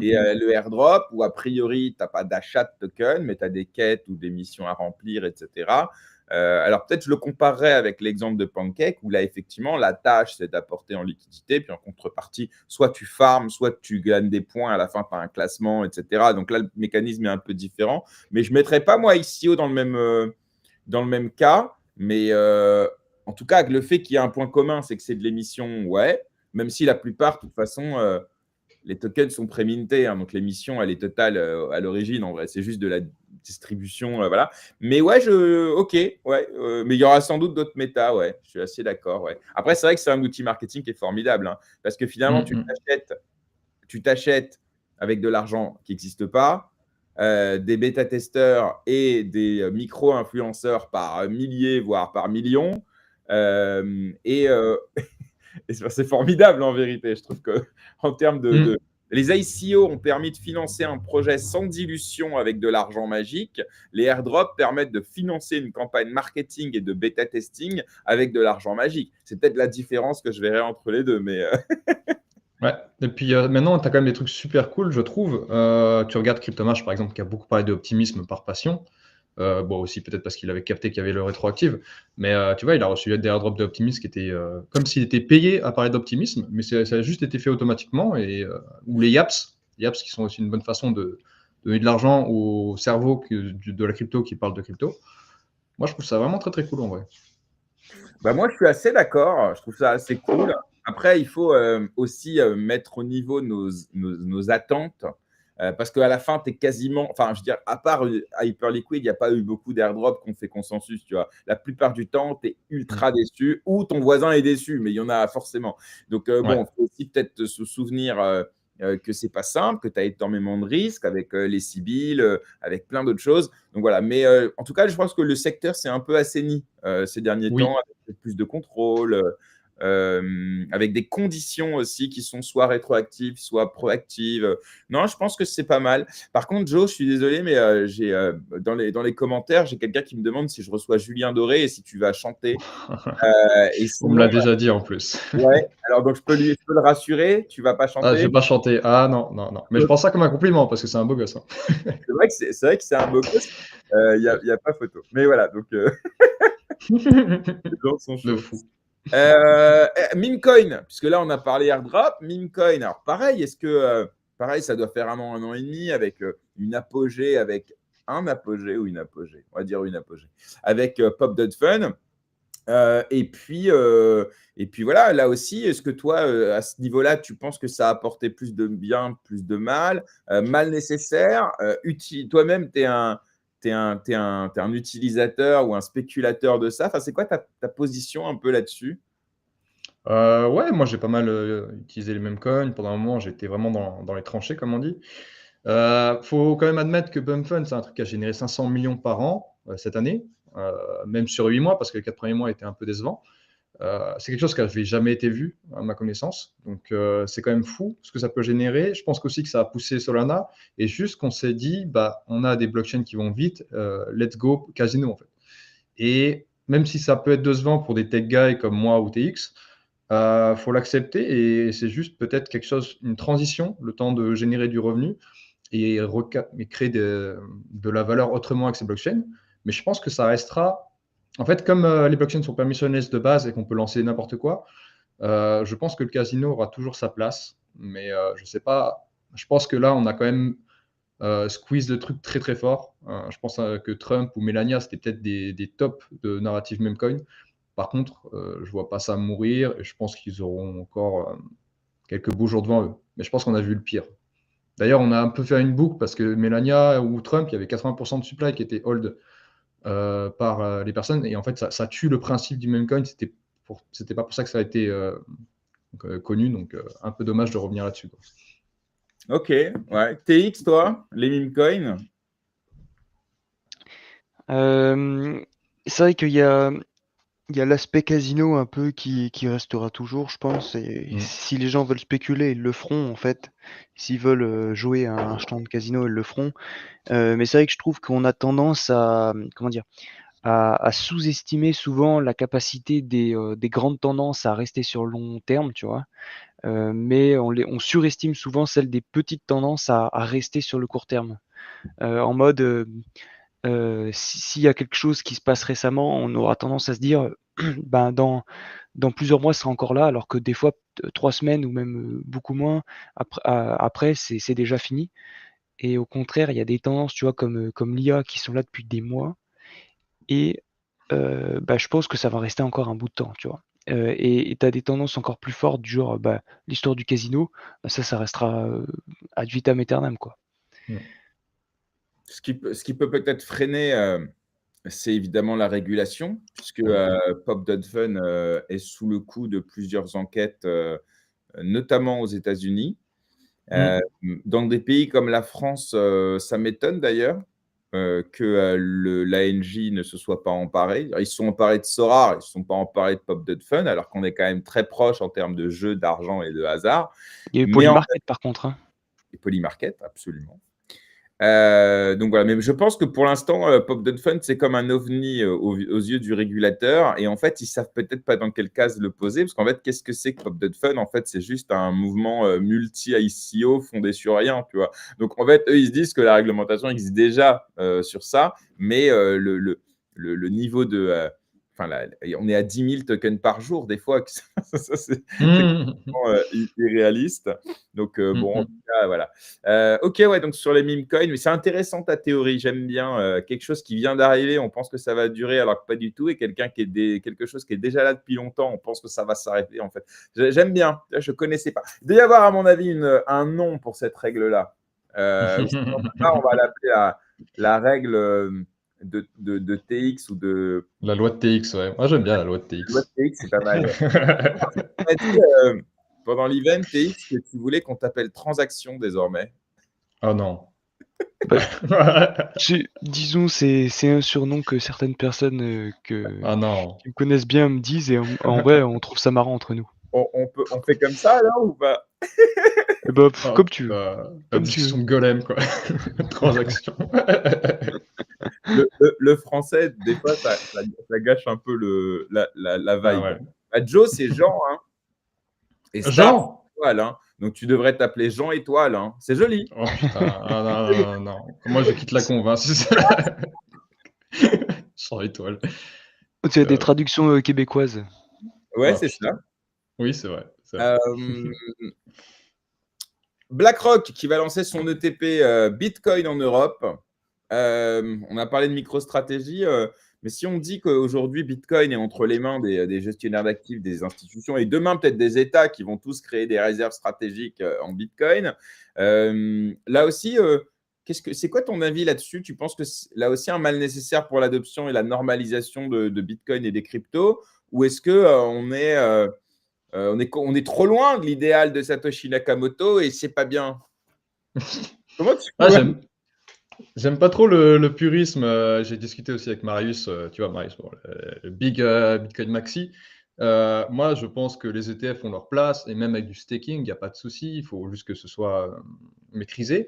et le airdrop où a priori, tu n'as pas d'achat de token, mais tu as des quêtes ou des missions à remplir, etc. Alors peut-être je le comparerais avec l'exemple de Pancake où là, effectivement, la tâche, c'est d'apporter en liquidité, puis en contrepartie, soit tu farmes, soit tu gagnes des points à la fin par un classement, etc. Donc là, le mécanisme est un peu différent. Mais je ne mettrais pas, moi, ICO dans le même cas. Mais en tout cas, le fait qu'il y ait un point commun, c'est que c'est de l'émission, ouais. Même si la plupart, de toute façon, les tokens sont prémintés. Hein, donc l'émission, elle est totale à l'origine. En vrai, c'est juste de la distribution. Voilà. Mais ouais, ok. Ouais, mais il y aura sans doute d'autres méta. Ouais, je suis assez d'accord. Ouais. Après, c'est vrai que c'est un outil marketing qui est formidable. Hein, parce que finalement, tu t'achètes avec de l'argent qui n'existe pas. Des bêta-testeurs et des micro-influenceurs par milliers, voire par millions. Et c'est formidable en vérité. Je trouve qu'en termes de. Les ICO ont permis de financer un projet sans dilution avec de l'argent magique. Les airdrops permettent de financer une campagne marketing et de bêta-testing avec de l'argent magique. C'est peut-être la différence que je verrais entre les deux. Mais Ouais. Et puis maintenant, tu as quand même des trucs super cool, je trouve. Tu regardes Cryptomash, par exemple, qui a beaucoup parlé d'optimisme par passion. Bon, aussi peut-être parce qu'il avait capté qu'il y avait le rétroactive. Mais tu vois, il a reçu des airdrops d'optimisme qui étaient comme s'il était payé à parler d'optimisme, mais ça a juste été fait automatiquement. Ou les Yaps qui sont aussi une bonne façon de donner de l'argent au cerveau de la crypto qui parle de crypto. Moi, je trouve ça vraiment très très cool en vrai. Bah moi, je suis assez d'accord. Je trouve ça assez cool. Après, il faut aussi mettre au niveau nos attentes. parce qu'à la fin, tu es quasiment, enfin, je veux dire, à part Hyperliquid, il n'y a pas eu beaucoup d'airdrops qu'on fait consensus, tu vois. La plupart du temps, tu es ultra déçu ou ton voisin est déçu, mais il y en a forcément. Donc, bon, il faut aussi peut-être se souvenir que c'est pas simple, que tu as énormément de risques avec les Sibyl, avec plein d'autres choses. Donc voilà, mais en tout cas, je pense que le secteur s'est un peu assaini ces derniers temps, avec plus de contrôle, avec des conditions aussi qui sont soit rétroactives, soit proactives. Non, je pense que c'est pas mal. Par contre, Joe, je suis désolé, mais dans les commentaires, j'ai quelqu'un qui me demande si je reçois Julien Doré et si tu vas chanter. Et On me sinon, l'a déjà dit en plus. ouais, alors donc je peux le rassurer, tu vas pas Ah, je chanter. vais pas chanter. Ah non, non, non. Mais je prends ça comme un compliment parce que c'est un beau gosse. Hein. C'est vrai que c'est un beau gosse. Il y a pas photo. Mais voilà, donc les gens sont Le chauds. fou. Memecoin, puisque là on a parlé airdrop, Memecoin. Alors pareil, est-ce que pareil, ça doit faire un an et demi avec une apogée, avec un apogée ou une apogée, on va dire une apogée, avec Pop.Fun. Et puis voilà, là aussi, est-ce que toi, à ce niveau-là, tu penses que ça a apporté plus de bien, plus de mal, mal nécessaire, toi-même, tu es un utilisateur ou un spéculateur de ça. Enfin, c'est quoi ta position un peu là-dessus? Ouais, moi j'ai pas mal utilisé les mêmes coins. Pendant un moment, j'étais vraiment dans les tranchées, comme on dit. Faut quand même admettre que BumpFun, c'est un truc qui a généré 500 millions par an cette année, même sur 8 mois, parce que les 4 premiers mois étaient un peu décevants. C'est quelque chose qui n'avait jamais été vu, à ma connaissance. Donc, c'est quand même fou ce que ça peut générer. Je pense aussi que ça a poussé Solana. Et juste qu'on s'est dit, bah, on a des blockchains qui vont vite, let's go casino, en fait. Et même si ça peut être décevant pour des tech guys comme moi ou TX, faut l'accepter et c'est juste peut-être quelque chose, une transition, le temps de générer du revenu et créer de la valeur autrement avec ces blockchains. Mais je pense que ça restera. En fait, comme les blockchains sont permissionless de base et qu'on peut lancer n'importe quoi, je pense que le casino aura toujours sa place. Mais je sais pas. Je pense que là, on a quand même squeeze de trucs très très forts. Je pense que Trump ou Melania, c'était peut-être des tops de narrative memecoin. Par contre, je vois pas ça mourir et je pense qu'ils auront encore quelques beaux jours devant eux. Mais je pense qu'on a vu le pire. D'ailleurs, on a un peu fait une boucle parce que Melania ou Trump, il y avait 80% de supply qui était hold par les personnes. Et en fait, ça tue le principe du meme coin. C'était pas pour ça que ça a été connu. Donc, un peu dommage de revenir là-dessus. Ok, ouais. TX, toi, les meme coins? C'est vrai qu'il y a l'aspect casino un peu qui restera toujours, je pense. Et si les gens veulent spéculer, ils le feront en fait. S'ils veulent jouer à un stand de casino, ils le feront. Mais c'est vrai que je trouve qu'on a tendance à, comment dire, à sous-estimer souvent la capacité des grandes tendances à rester sur le long terme, tu vois. Mais on surestime souvent celle des petites tendances à rester sur le court terme. En mode, s'il y a quelque chose qui se passe récemment, on aura tendance à se dire, ben dans plusieurs mois, ce sera encore là, alors que des fois, 3 semaines ou même beaucoup moins, après c'est déjà fini. Et au contraire, il y a des tendances, tu vois, comme l'IA qui sont là depuis des mois. Et bah, je pense que ça va rester encore un bout de temps, tu vois. Et tu as des tendances encore plus fortes du genre, bah, l'histoire du casino, bah, ça restera ad vitam aeternam, quoi. Ce qui peut peut-être freiner, c'est évidemment la régulation, puisque Pop.Fun est sous le coup de plusieurs enquêtes, notamment aux États-Unis. Dans des pays comme la France, ça m'étonne d'ailleurs que l'ANJ ne se soit pas emparé. Ils se sont emparés de Sorare, ils ne se sont pas emparés de Pop.Fun, alors qu'on est quand même très proche en termes de jeux, d'argent et de hasard. Il y a eu Mais en fait, Polymarket par contre, hein. et Polymarket, absolument. Donc voilà, mais je pense que pour l'instant, Pop.Fun, c'est comme un ovni aux yeux du régulateur. Et en fait, ils savent peut-être pas dans quelle case le poser. Parce qu'en fait, qu'est-ce que c'est que Pop.Fun? En fait, c'est juste un mouvement multi-ICO fondé sur rien, tu vois. Donc en fait, eux, ils se disent que la réglementation existe déjà sur ça, mais le niveau de. Enfin, on est à 10 000 tokens par jour, des fois. Ça, c'est irréaliste. Donc, bon, en tout cas, voilà. Ok, ouais, donc sur les meme coins, mais c'est intéressant ta théorie, j'aime bien. Quelque chose qui vient d'arriver, on pense que ça va durer alors que pas du tout, et quelque chose qui est déjà là depuis longtemps, on pense que ça va s'arrêter en fait. J'aime bien, je ne connaissais pas. Il doit y avoir à mon avis un nom pour cette règle-là. Ou sinon, on va l'appeler la règle de TX ou de La loi de TX, ouais. Moi, j'aime bien la loi de loi de TX. TX, c'est pas mal. Ouais. Tu m'as dit pendant l'event TX que tu voulais qu'on t'appelle Transaction désormais. Oh non. Bah, disons, c'est un surnom que certaines personnes Ah non. qui me connaissent bien me disent, et en vrai, on trouve ça marrant entre nous. On fait comme ça alors ou pas? Et bah, Oh comme tu veux, putain, la comme tu veux. discussion de golem, quoi. Transaction. Le français, des fois, ça gâche un peu la Ah vibe. ouais. Bah, Joe, c'est Jean, hein, et Star, c'est Jean! Étoile, hein. Donc tu devrais t'appeler Jean Étoile, hein. C'est joli. Oh putain, ah non, non, non, non. Moi, je quitte la conve, hein, si c'est Jean Étoile. Tu as des Euh, traductions québécoises. Ouais, oh c'est putain. ça. Oui, c'est vrai. C'est vrai. Euh, BlackRock qui va lancer son ETP Bitcoin en Europe. On a parlé de MicroStratégie, mais si on dit qu'aujourd'hui Bitcoin est entre les mains des gestionnaires d'actifs, des institutions, et demain peut-être des États qui vont tous créer des réserves stratégiques en Bitcoin, là aussi, c'est quoi ton avis là-dessus? Tu penses que c'est là aussi un mal nécessaire pour l'adoption et la normalisation de Bitcoin et des cryptos, ou est-ce que on est trop loin de l'idéal de Satoshi Nakamoto et c'est pas bien? Comment tu Ah, vois? j'aime pas trop le purisme. J'ai discuté aussi avec Marius, tu vois, Marius, bon, le big Bitcoin Maxi. Moi, je pense que les ETF ont leur place, et même avec du staking, il n'y a pas de souci. Il faut juste que ce soit maîtrisé.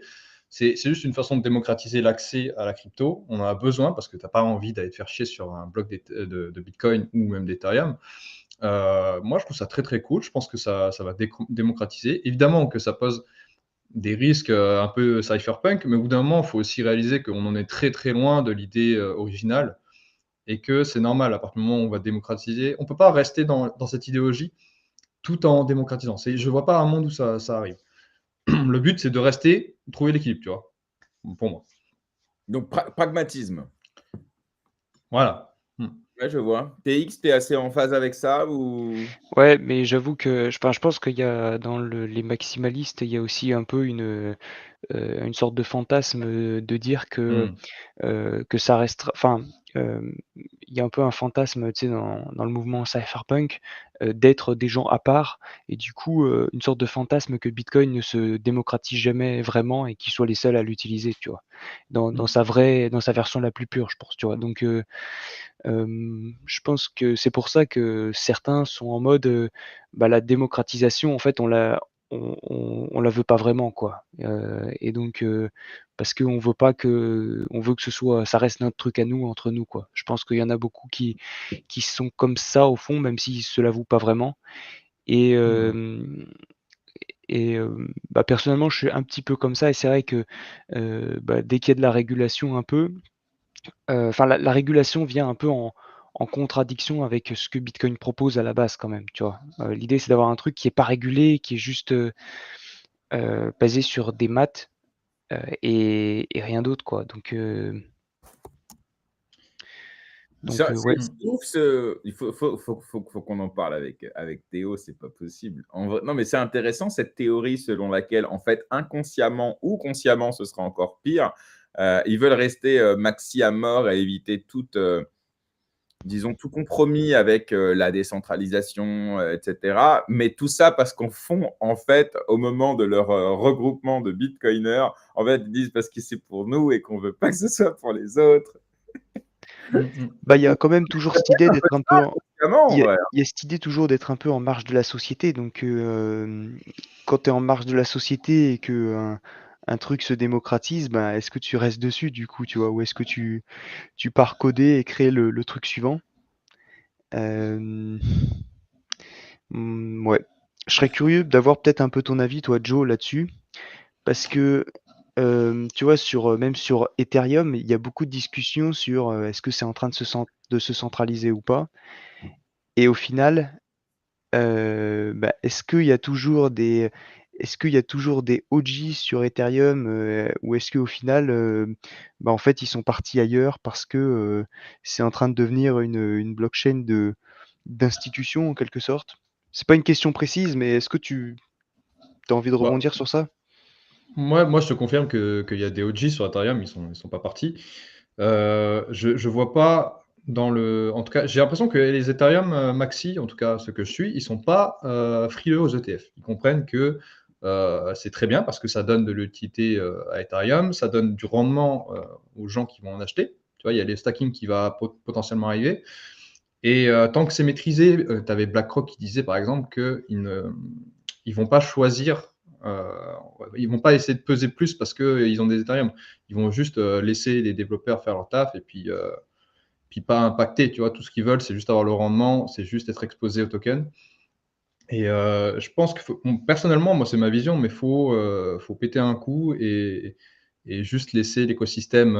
C'est juste une façon de démocratiser l'accès à la crypto. On en a besoin parce que tu n'as pas envie d'aller te faire chier sur un bloc de Bitcoin ou même d'Ethereum. Moi, je trouve ça très très cool. Je pense que ça va démocratiser. Évidemment que ça pose des risques un peu cypherpunk, mais au bout d'un moment, il faut aussi réaliser qu'on en est très très loin de l'idée originale, et que c'est normal à partir du moment où on va démocratiser. On ne peut pas rester dans cette idéologie tout en démocratisant. Je ne vois pas un monde où ça arrive. Le but, c'est de rester, trouver l'équilibre, tu vois, pour moi. Donc, pragmatisme. Voilà. Ouais, je vois. TX, tu es assez en phase avec ça ou... Ouais, mais j'avoue que je pense qu'il y a dans les maximalistes, il y a aussi un peu une sorte de fantasme de dire Hmm. que ça restera. Enfin, il y a un peu un fantasme, tu sais, dans le mouvement cypherpunk, d'être des gens à part, et du coup, une sorte de fantasme que Bitcoin ne se démocratise jamais vraiment et qu'ils soient les seuls à l'utiliser, tu vois? Dans sa version la plus pure, je pense, tu vois? Donc, je pense que c'est pour ça que certains sont en mode, bah, la démocratisation, en fait, on la veut pas vraiment, quoi. Et donc, parce qu'on veut pas on veut que ça reste notre truc à nous, entre nous, quoi. Je pense qu'il y en a beaucoup qui sont comme ça au fond, même s'ils se l'avouent pas vraiment. Et Hmm. bah, personnellement, je suis un petit peu comme ça, et c'est vrai que, bah, dès qu'il y a de la régulation un peu, enfin la régulation vient un peu en contradiction avec ce que Bitcoin propose à la base quand même, tu vois? L'idée, c'est d'avoir un truc qui est pas régulé, qui est juste, basé sur des maths, et rien d'autre, quoi. Ouais. Je trouve il faut qu'on en parle avec Théo, c'est pas possible. En vrai, non, mais c'est intéressant cette théorie selon laquelle, en fait, inconsciemment ou consciemment, ce sera encore pire. Ils veulent rester maxi à mort et éviter disons, tout compromis avec la décentralisation, etc. Mais tout ça parce qu'en fond, en fait, au moment de leur regroupement de bitcoiners, en fait, ils disent parce que c'est pour nous et qu'on veut pas que ce soit pour les autres. Bah, il y a quand même toujours cette idée d'être un peu en Vraiment, ouais. il y a cette idée toujours d'être un peu en marge de la société, donc quand tu es en marge de la société et qu'un un truc se démocratise, ben, est-ce que tu restes dessus du coup, tu vois? Ou est-ce que tu pars coder et créer le truc suivant? Hem, ouais. Je serais curieux d'avoir peut-être un peu ton avis, toi, Joe, là-dessus, parce que, tu vois, même sur Ethereum, il y a beaucoup de discussions sur, est-ce que c'est en train de se centraliser ou pas? Et au final, bah, est-ce qu'il y a toujours des OG sur Ethereum, ou est-ce qu'au final, bah, en fait, ils sont partis ailleurs parce que, c'est en train de devenir une blockchain d'institution en quelque sorte? C'est pas une question précise, mais est-ce que tu as envie de Bah, rebondir sur ça? Moi, je te confirme qu'il y a des OG sur Ethereum, ils sont pas partis. Je vois pas dans le. En tout cas, j'ai l'impression que les Ethereum Maxi, en tout cas ceux que je suis, ils sont pas frileux aux ETF. Ils comprennent que c'est très bien parce que ça donne de l'utilité à Ethereum, ça donne du rendement aux gens qui vont en acheter. Tu vois, il y a les stacking qui va potentiellement arriver. Et tant que c'est maîtrisé, tu avais BlackRock qui disait par exemple qu'ils ne ils vont pas choisir, euh, ils vont pas essayer de peser plus parce qu'ils ont des Ethereum. Ils vont juste laisser les développeurs faire leur taf et puis pas impacter. Tu vois, tout ce qu'ils veulent, c'est juste avoir le rendement, c'est juste être exposé au token. Et je pense que bon, personnellement, moi c'est ma vision, mais faut péter un coup et juste laisser l'écosystème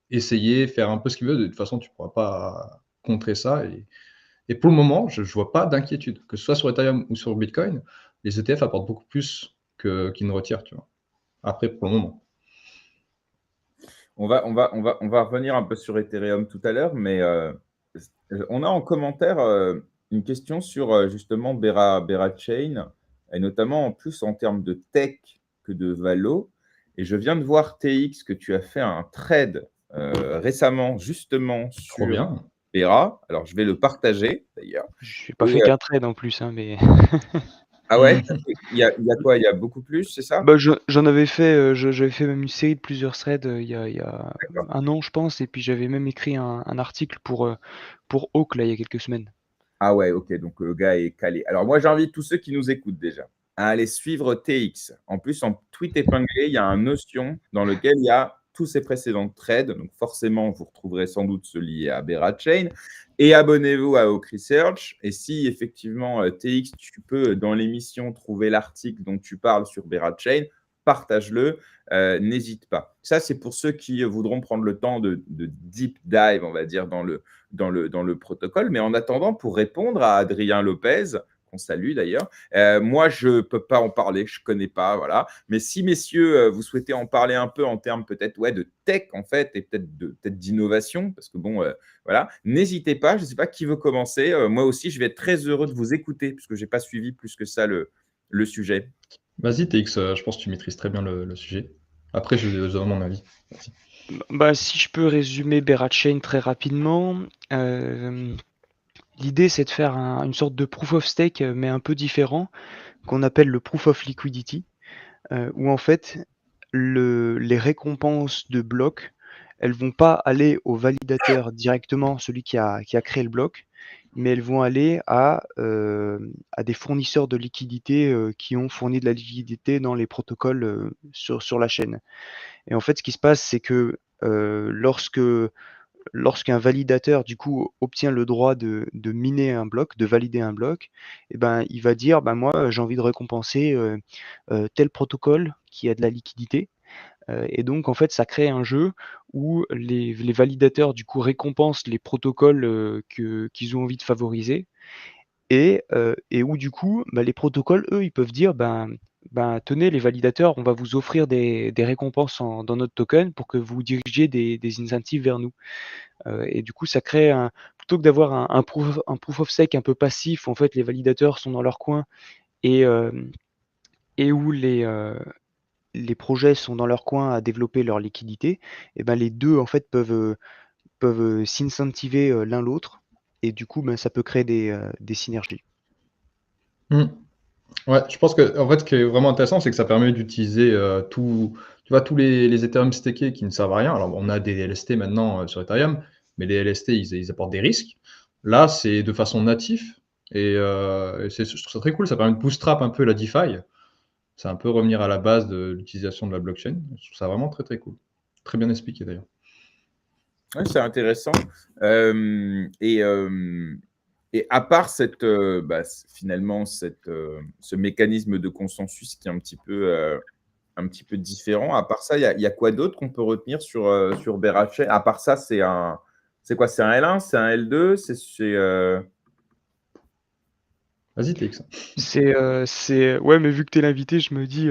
essayer, faire un peu ce qu'il veut. De toute façon, tu ne pourras pas contrer ça. Et pour le moment, je ne vois pas d'inquiétude. Que ce soit sur Ethereum ou sur Bitcoin, les ETF apportent beaucoup plus qu'ils ne retirent, tu vois. Après, pour le moment. On va revenir un peu sur Ethereum tout à l'heure, mais on a en commentaire une question sur justement Bera Chain, et notamment en plus en termes de tech que de valo. Et je viens de voir TX que tu as fait un trade récemment justement Trop sur bien. Bera. Alors je vais le partager d'ailleurs. Je n'ai pas Et, fait qu'un trade en plus, hein, mais ah ouais, il y a quoi? Il y a beaucoup plus, c'est ça? bah, j'en avais fait, j'avais fait même une série de plusieurs threads il y a un an, je pense, et puis j'avais même écrit un article pour Hawk, là, il y a quelques semaines. Ah ouais, ok, donc le gars est calé. Alors moi, j'invite tous ceux qui nous écoutent déjà à aller suivre TX. En plus, en tweet épinglé, il y a un Notion dans lequel il y a tous ses précédents trades. Donc forcément, vous retrouverez sans doute ceux liés à Bera Chain. Et abonnez-vous à Oak Research. Et si effectivement, TX, tu peux, dans l'émission, trouver l'article dont tu parles sur Bera Chain, partage-le, n'hésite pas. Ça, c'est pour ceux qui voudront prendre le temps de deep dive, on va dire, dans le protocole. Mais en attendant, pour répondre à Adrien Lopez, qu'on salue d'ailleurs, moi, je ne peux pas en parler, je ne connais pas, voilà. Mais si, messieurs, vous souhaitez en parler un peu en termes peut-être de tech, en fait, et peut-être d'innovation, parce que bon, voilà, n'hésitez pas, je ne sais pas qui veut commencer. Moi aussi, je vais être très heureux de vous écouter, puisque je n'ai pas suivi plus que ça le sujet. Vas-y, TX, je pense que tu maîtrises très bien le sujet. Après, je donne mon avis. Vas-y. Bah, si je peux résumer Berachain très rapidement, l'idée c'est de faire une sorte de proof of stake, mais un peu différent, qu'on appelle le proof of liquidity, où en fait les récompenses de blocs, elles vont pas aller au validateur directement, celui qui a créé le bloc, mais elles vont aller à des fournisseurs de liquidité qui ont fourni de la liquidité dans les protocoles sur la chaîne. Et en fait, ce qui se passe, c'est que lorsqu'un validateur du coup obtient le droit de miner un bloc, de valider un bloc, et ben, il va dire ben, moi j'ai envie de récompenser tel protocole qui a de la liquidité. Et donc en fait ça crée un jeu où les validateurs du coup récompensent les protocoles qu'ils ont envie de favoriser et où du coup, bah, les protocoles, eux, ils peuvent dire, ben, tenez les validateurs, on va vous offrir des récompenses dans notre token pour que vous dirigiez des incentives vers nous. Et du coup, ça crée plutôt que d'avoir un proof of stake un peu passif, où en fait les validateurs sont dans leur coin et, euh, et où les projets sont dans leur coin à développer leur liquidité, et ben les deux en fait peuvent s'incentiver l'un l'autre. Et du coup, ben, ça peut créer des synergies. Hmm. Ouais, je pense que en fait, ce qui est vraiment intéressant, c'est que ça permet d'utiliser tu vois, tous les Ethereum stakés qui ne servent à rien. Alors, on a des LST maintenant sur Ethereum, mais les LST, ils apportent des risques. Là, c'est de façon native et je trouve ça très cool. Ça permet de bootstrap un peu la DeFi. C'est un peu revenir à la base de l'utilisation de la blockchain. Je trouve ça vraiment très très cool. Très bien expliqué d'ailleurs. Ouais, c'est intéressant. Et à part finalement ce mécanisme de consensus qui est un petit peu différent, à part ça, il y a quoi d'autre qu'on peut retenir sur Berachain? À part ça, c'est quoi? C'est un L1, c'est un L2, Vas-y, TX. Ouais, mais vu que tu es l'invité, je me dis,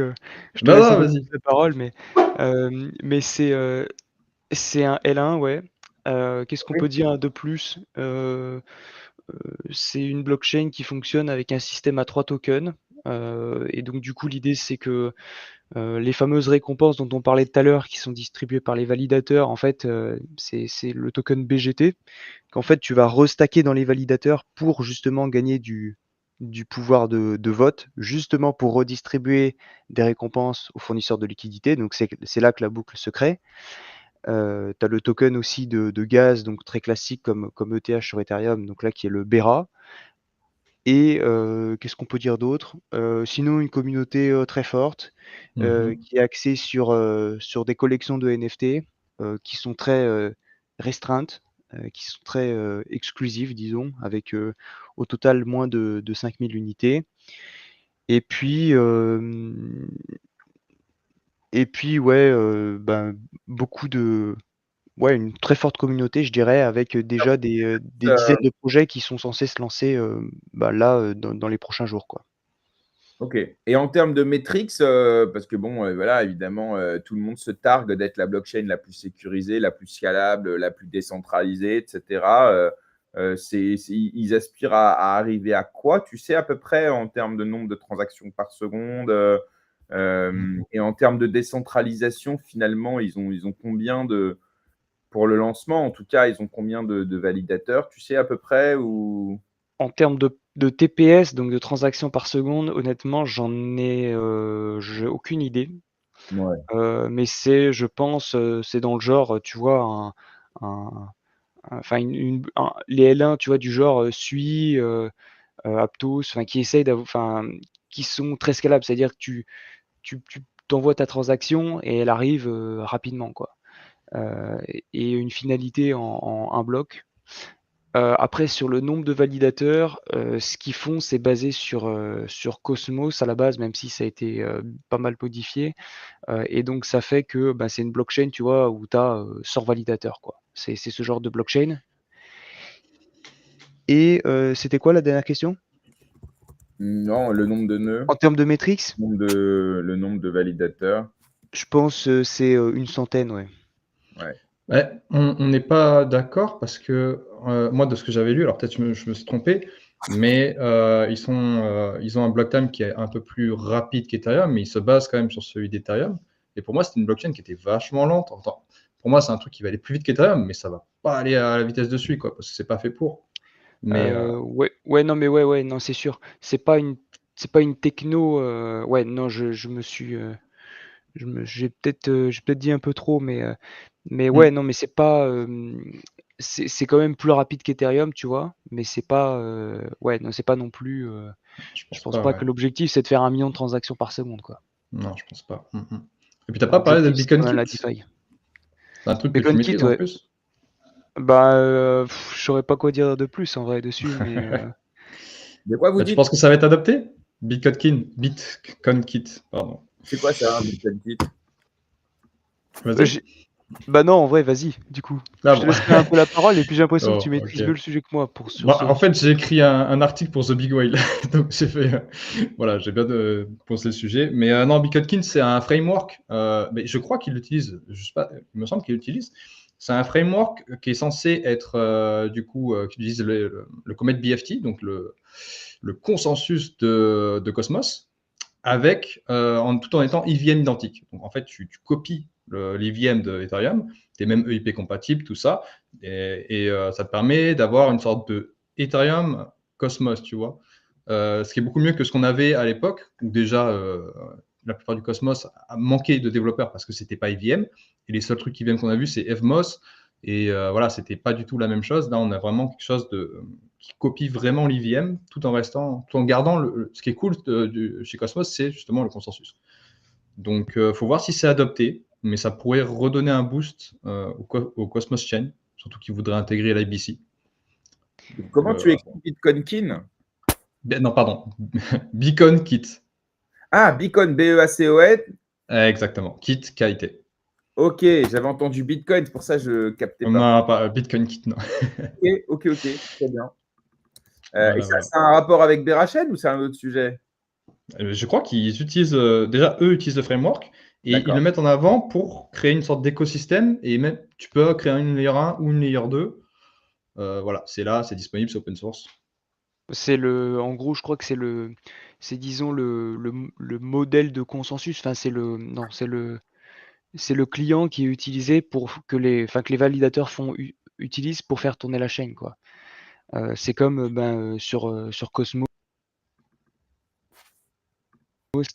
je te Non, laisse un non, peu plus vas-y. la parole, mais c'est un L1, ouais. Qu'est-ce qu'on Oui. peut dire de plus? C'est une blockchain qui fonctionne avec un système à 3 tokens. Et donc du coup, l'idée, c'est que les fameuses récompenses dont on parlait tout à l'heure, qui sont distribuées par les validateurs, en fait, c'est le token BGT qu'en fait tu vas restacker dans les validateurs pour justement gagner du pouvoir de vote, justement pour redistribuer des récompenses aux fournisseurs de liquidités. Donc c'est là que la boucle se crée. Tu as le token aussi de gaz, donc très classique comme ETH sur Ethereum, donc là qui est le BERA. Et qu'est-ce qu'on peut dire d'autre? Sinon une communauté, très forte, qui est axée sur des collections de NFT, qui sont très, restreintes, qui sont très, exclusives disons, avec, au total moins de 5 000 unités. Et puis, ouais, ben, beaucoup de ouais, une très forte communauté, je dirais, avec, déjà des dizaines Euh, de projets qui sont censés se lancer, bah, là, dans les prochains jours, quoi. OK. Et en termes de métriques, parce que bon, voilà, évidemment, tout le monde se targue d'être la blockchain la plus sécurisée, la plus scalable, la plus décentralisée, et cetera. Ils aspirent à arriver à quoi? Tu sais à peu près en termes de nombre de transactions par seconde, Mmh. et en termes de décentralisation, finalement, ils ont combien de pour le lancement, en tout cas, ils ont combien de validateurs? Tu sais à peu près ou? En termes de TPS, donc de transactions par seconde, honnêtement, j'ai aucune idée. Ouais. Mais c'est, je pense, c'est dans le genre, tu vois, enfin les L1, tu vois, du genre, Sui, Aptos, enfin qui essayent enfin, qui sont très scalables. C'est-à-dire que tu t'envoies ta transaction et elle arrive, rapidement, quoi. Et une finalité en un bloc. Après sur le nombre de validateurs, ce qu'ils font, c'est basé sur Cosmos à la base, même si ça a été, pas mal modifié, et donc ça fait que, bah, c'est une blockchain, tu vois, où tu as, 100 validateurs, quoi. C'est ce genre de blockchain. Et c'était quoi la dernière question? Non, le nombre de nœuds, En termes de métriques, le nombre de validateurs. je pense, c'est, une centaine, ouais. Ouais. Ouais, on n'est pas d'accord parce que moi, de ce que j'avais lu, alors peut-être je me suis trompé, mais ils ont un block time qui est un peu plus rapide qu'Ethereum, mais ils se basent quand même sur celui d'Ethereum. Et pour moi, c'était une blockchain qui était vachement lente. Attends, pour moi, c'est un truc qui va aller plus vite qu'Ethereum, mais ça va pas aller à la vitesse de celui, quoi, parce que c'est pas fait pour. Mais Ouais, ouais, non, mais ouais, non, c'est sûr. C'est pas une techno, ouais, non, je me suis, j'ai peut-être dit un peu trop, mais ouais, hmm, non, mais c'est pas, c'est quand même plus rapide qu'Ethereum, tu vois? Mais c'est pas, ouais, non, c'est pas non plus, je je pense pense pas, pas ouais. que l'objectif, c'est de faire 1 million de transactions par seconde, quoi. Non, je pense pas. Et puis, t'as pas parlé de L'objectif, c'est quand Beacon même Kit? la DeFi. C'est un truc que tu Bacon Kit, maîtrises en ouais. plus? Bah, je saurais pas quoi dire de plus en vrai dessus, mais, De quoi vous Bah, tu dites? penses que ça va être adopté? Bitcoin Kit, pardon. C'est quoi ça, un Bitcoin Kit? Vas-y. j'ai bah, non, en vrai, vas-y, du coup. Ah Je te bon. laisserai un peu la parole et puis j'ai l'impression que tu Oh, ok. maîtrises mieux le sujet que moi sur Moi, ce en fait, sujet. j'ai écrit un article pour The Big Whale, donc j'ai fait, voilà, j'ai bien posé le sujet. Mais non, Bitcoin, c'est un framework, mais je crois qu'il l'utilise, je sais pas, il me semble qu'il l'utilise. C'est un framework qui est censé être, du coup, qui utilise le Comet BFT, donc le consensus de Cosmos, avec, tout en étant EVM identique. Donc, en fait, tu copies l'EVM de Ethereum, tu es même EIP compatible, tout ça, et ça te permet d'avoir une sorte de Ethereum Cosmos, tu vois. Ce qui est beaucoup mieux que ce qu'on avait à l'époque, où déjà la plupart du Cosmos a manqué de développeurs parce que c'était pas EVM, et les seuls trucs qui viennent qu'on a vu, c'est Evmos, et voilà, c'était pas du tout la même chose. Là, on a vraiment quelque chose qui copie vraiment l'EVM tout en gardant ce qui est cool chez Cosmos, c'est justement le consensus. Donc, faut voir si c'est adopté, mais ça pourrait redonner un boost au Cosmos Chain, surtout qu'ils voudraient intégrer l'IBC. Comment tu écris Bitcoin Kin? Non, pardon, Beacon Kit. Ah, Bitcoin, B-E-A-C-O-N. Exactement, Kit, KIT. Ok, j'avais entendu Bitcoin, c'est pour ça que je captais pas. Non, pas Bitcoin Kit, non. Ok, très bien. Et Voilà, ça, voilà. c'est un rapport avec BRHN ou c'est un autre sujet? Je crois qu'ils utilisent, déjà, eux utilisent le framework et ils le D'accord. mettent en avant pour créer une sorte d'écosystème et même, tu peux créer une layer 1 ou une layer 2. Voilà, c'est là, c'est disponible, c'est open source. En gros, je crois que c'est disons le modèle de consensus. Enfin, non, c'est le client qui est utilisé pour que les validateurs utilisent pour faire tourner la chaîne, quoi. C'est comme sur Cosmos,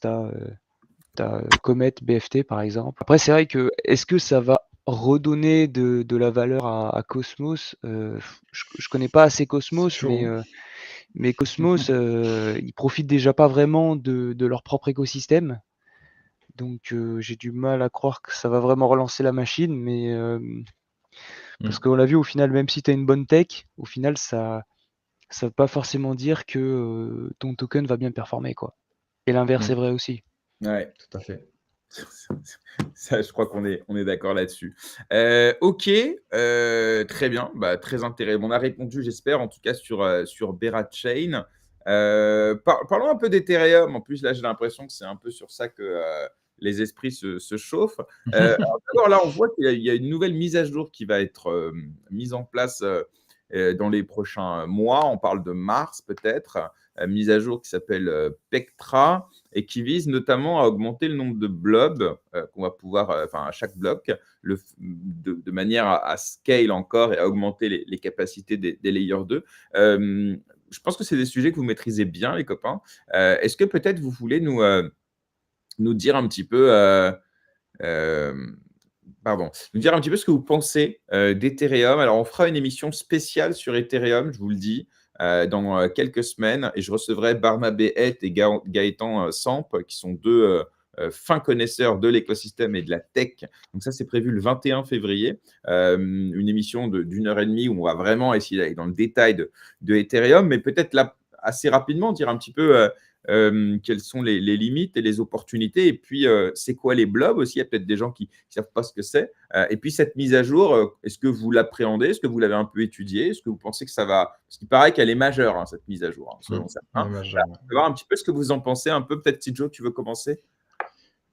t'as Comet, BFT par exemple. Après, c'est vrai que est-ce que ça va redonner de la valeur à Cosmos? Je connais pas assez C'est Cosmos, chaud, hein. mais Cosmos, ils profitent déjà pas vraiment de leur propre écosystème. Donc j'ai du mal à croire que ça va vraiment relancer la machine, mais parce Mm. qu'on l'a vu au final, même si tu as une bonne tech, au final ça veut pas forcément dire que ton token va bien performer, quoi. Et l'inverse est Mm. vrai aussi. Ouais. Tout à fait. Ça, je crois qu'on est d'accord là-dessus. OK, très bien, bah, très intéressant. On a répondu, j'espère, en tout cas sur Berachain. Parlons un peu d'Ethereum. En plus, là, j'ai l'impression que c'est un peu sur ça que les esprits se chauffent. Alors d'abord, là, on voit qu'il y a une nouvelle mise à jour qui va être mise en place dans les prochains mois. On parle de mars peut-être. Mise à jour qui s'appelle Pectra et qui vise notamment à augmenter le nombre de blobs qu'on va pouvoir, à chaque bloc, de manière à scale encore et à augmenter les capacités des layers 2. Je pense que c'est des sujets que vous maîtrisez bien, les copains. Est-ce que peut-être vous voulez nous dire un petit peu, nous dire un petit peu ce que vous pensez d'Ethereum. Alors, on fera une émission spéciale sur Ethereum, je vous le dis, dans quelques semaines. Et je recevrai Barnabé Het et Gaëtan Samp, qui sont deux fins connaisseurs de l'écosystème et de la tech. Donc ça, c'est prévu le 21 février. Une émission d'1 heure et demie où on va vraiment essayer d'aller dans le détail de Ethereum. Mais peut-être là, assez rapidement, dire un petit peu quelles sont les limites et les opportunités. Et puis, c'est quoi les blobs aussi? Il y a peut-être des gens qui ne savent pas ce que c'est. Et puis, cette mise à jour, est-ce que vous l'appréhendez? Est-ce que vous l'avez un peu étudiée? Est-ce que vous pensez que ça va? Parce qu'il paraît qu'elle est majeure, hein, cette mise à jour, hein, selon certains. Majeur, On peut voir un petit peu ce que vous en pensez un peu. Peut-être, Tidjo, tu veux commencer?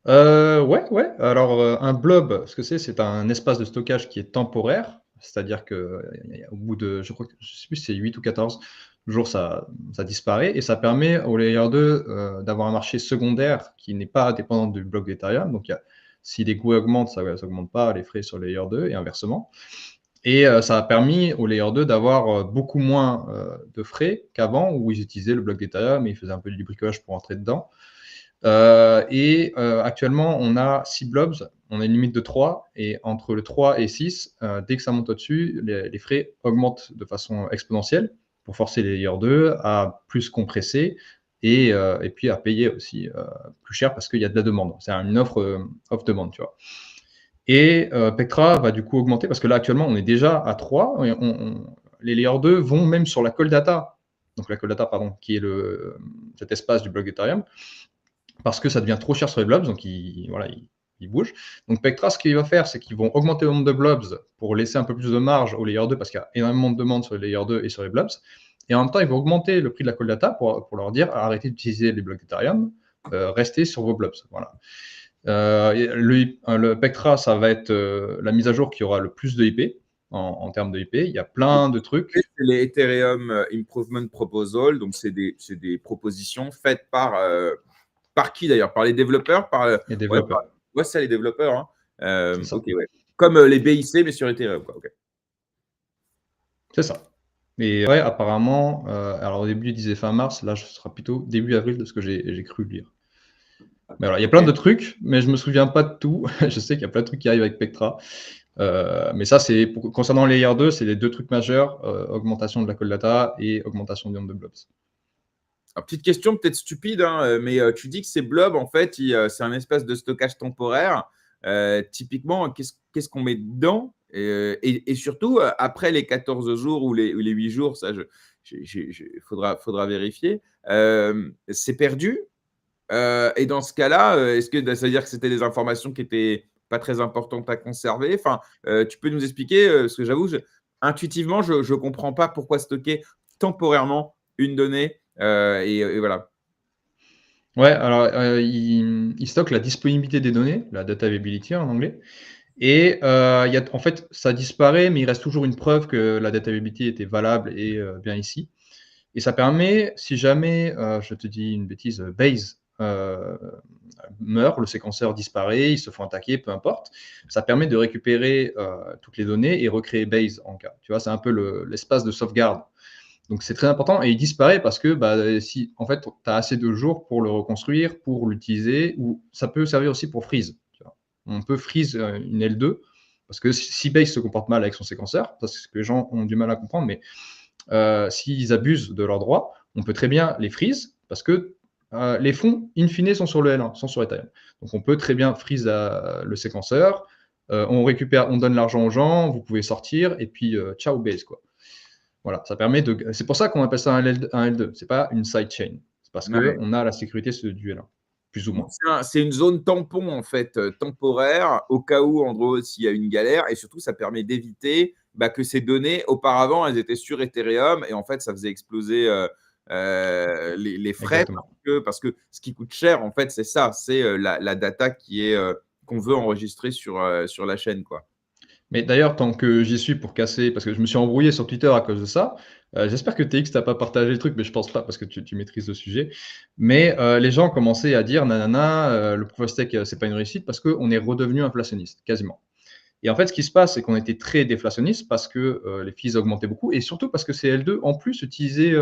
Ouais, ouais. Alors, un blob, ce que c'est un espace de stockage qui est temporaire. C'est-à-dire que au bout de, je crois que, je sais plus si c'est 8 ou 14 jours, ça disparaît et ça permet au layer 2 d'avoir un marché secondaire qui n'est pas dépendant du bloc d'Ethereum. Donc, si les coûts augmentent, ça augmente pas les frais sur le layer 2 et inversement. Et ça a permis au layer 2 d'avoir beaucoup moins de frais qu'avant où ils utilisaient le bloc d'Ethereum et ils faisaient un peu du bricolage pour entrer dedans. Actuellement, on a 6 blobs, on a une limite de 3, et entre le 3 et 6, dès que ça monte au-dessus, les frais augmentent de façon exponentielle pour forcer les layers 2 à plus compresser et puis à payer aussi plus cher parce qu'il y a de la demande. C'est une offre off-demande, tu vois. Et Pectra va du coup augmenter parce que là, actuellement, on est déjà à 3. Et les layers 2 vont même sur la call data, donc la call data, pardon, qui est cet espace du bloc Ethereum, parce que ça devient trop cher sur les blobs, donc ils bougent. Donc Pectra, ce qu'il va faire, c'est qu'ils vont augmenter le nombre de blobs pour laisser un peu plus de marge au layer 2, parce qu'il y a énormément de demandes sur les layer 2 et sur les blobs. Et en même temps, ils vont augmenter le prix de la call data pour leur dire arrêtez d'utiliser les blocs d'Ethereum, restez sur vos blobs. Voilà. Le Pectra, ça va être la mise à jour qui aura le plus de IP en termes de IP. Il y a plein de trucs. C'est les Ethereum Improvement Proposal. Donc, c'est des propositions faites par qui d'ailleurs? Par les développeurs? Les développeurs. Ouais, c'est les développeurs. Hein. C'est ça. Ok, ouais. Comme les BIC, mais sur Ethereum, quoi. Okay. C'est ça. Et ouais, apparemment, alors au début, il disait fin mars, là, ce sera plutôt début avril de ce que j'ai cru lire. Mais alors, il y a plein de trucs, mais je me souviens pas de tout. Je sais qu'il y a plein de trucs qui arrivent avec Pectra. Mais ça, concernant les Layer 2, c'est les deux trucs majeurs, augmentation de la call data et augmentation du nombre de blobs. Alors, petite question peut-être stupide, hein, mais tu dis que ces blobs, en fait, c'est un espace de stockage temporaire. Typiquement, qu'est-ce qu'on met dedans? Et surtout, après les 14 jours ou les 8 jours, ça, faudra vérifier, c'est perdu. Et dans ce cas-là, est-ce que ça veut dire que c'était des informations qui n'étaient pas très importantes à conserver? Enfin, tu peux nous expliquer, parce que j'avoue, intuitivement, je ne comprends pas pourquoi stocker temporairement une donnée. Et voilà. Ouais, alors il stocke la disponibilité des données, la data availability en anglais. Et en fait, ça disparaît, mais il reste toujours une preuve que la data availability était valable et bien ici. Et ça permet, si jamais, je te dis une bêtise, Base meurt, le séquenceur disparaît, ils se font attaquer, peu importe, ça permet de récupérer toutes les données et recréer Base en cas. Tu vois, c'est un peu l'espace de sauvegarde. Donc c'est très important et il disparaît parce que si en fait tu as assez de jours pour le reconstruire, pour l'utiliser, ou ça peut servir aussi pour freeze. Tu vois. On peut freeze une L2 parce que si Base se comporte mal avec son séquenceur, ça c'est ce que les gens ont du mal à comprendre, mais s'ils abusent de leurs droits, on peut très bien les freeze parce que les fonds, in fine, sont sur le L1, sont sur Ethereum. Donc on peut très bien freeze le séquenceur, on récupère, on donne l'argent aux gens, vous pouvez sortir, et puis ciao Base, quoi. Voilà, ça permet de. C'est pour ça qu'on appelle ça un L2. C'est pas une sidechain. C'est parce Ouais. qu'on a la sécurité du L1, plus ou moins. C'est une zone tampon, en fait, temporaire, au cas où, en gros, s'il y a une galère. Et surtout, ça permet d'éviter que ces données, auparavant, elles étaient sur Ethereum. Et en fait, ça faisait exploser les frais. Exactement. Parce que ce qui coûte cher, en fait, c'est ça. C'est la data qu'on veut enregistrer sur la chaîne, quoi. Mais d'ailleurs, tant que j'y suis pour casser, parce que je me suis embrouillé sur Twitter à cause de ça, j'espère que TX t'a pas partagé le truc, mais je pense pas parce que tu maîtrises le sujet. Mais les gens commençaient à dire nanana, le proof of stake, c'est pas une réussite parce qu'on est redevenu inflationniste, quasiment. Et en fait, ce qui se passe, c'est qu'on était très déflationniste parce que les fees augmentaient beaucoup et surtout parce que ces L2, en plus, utilisaient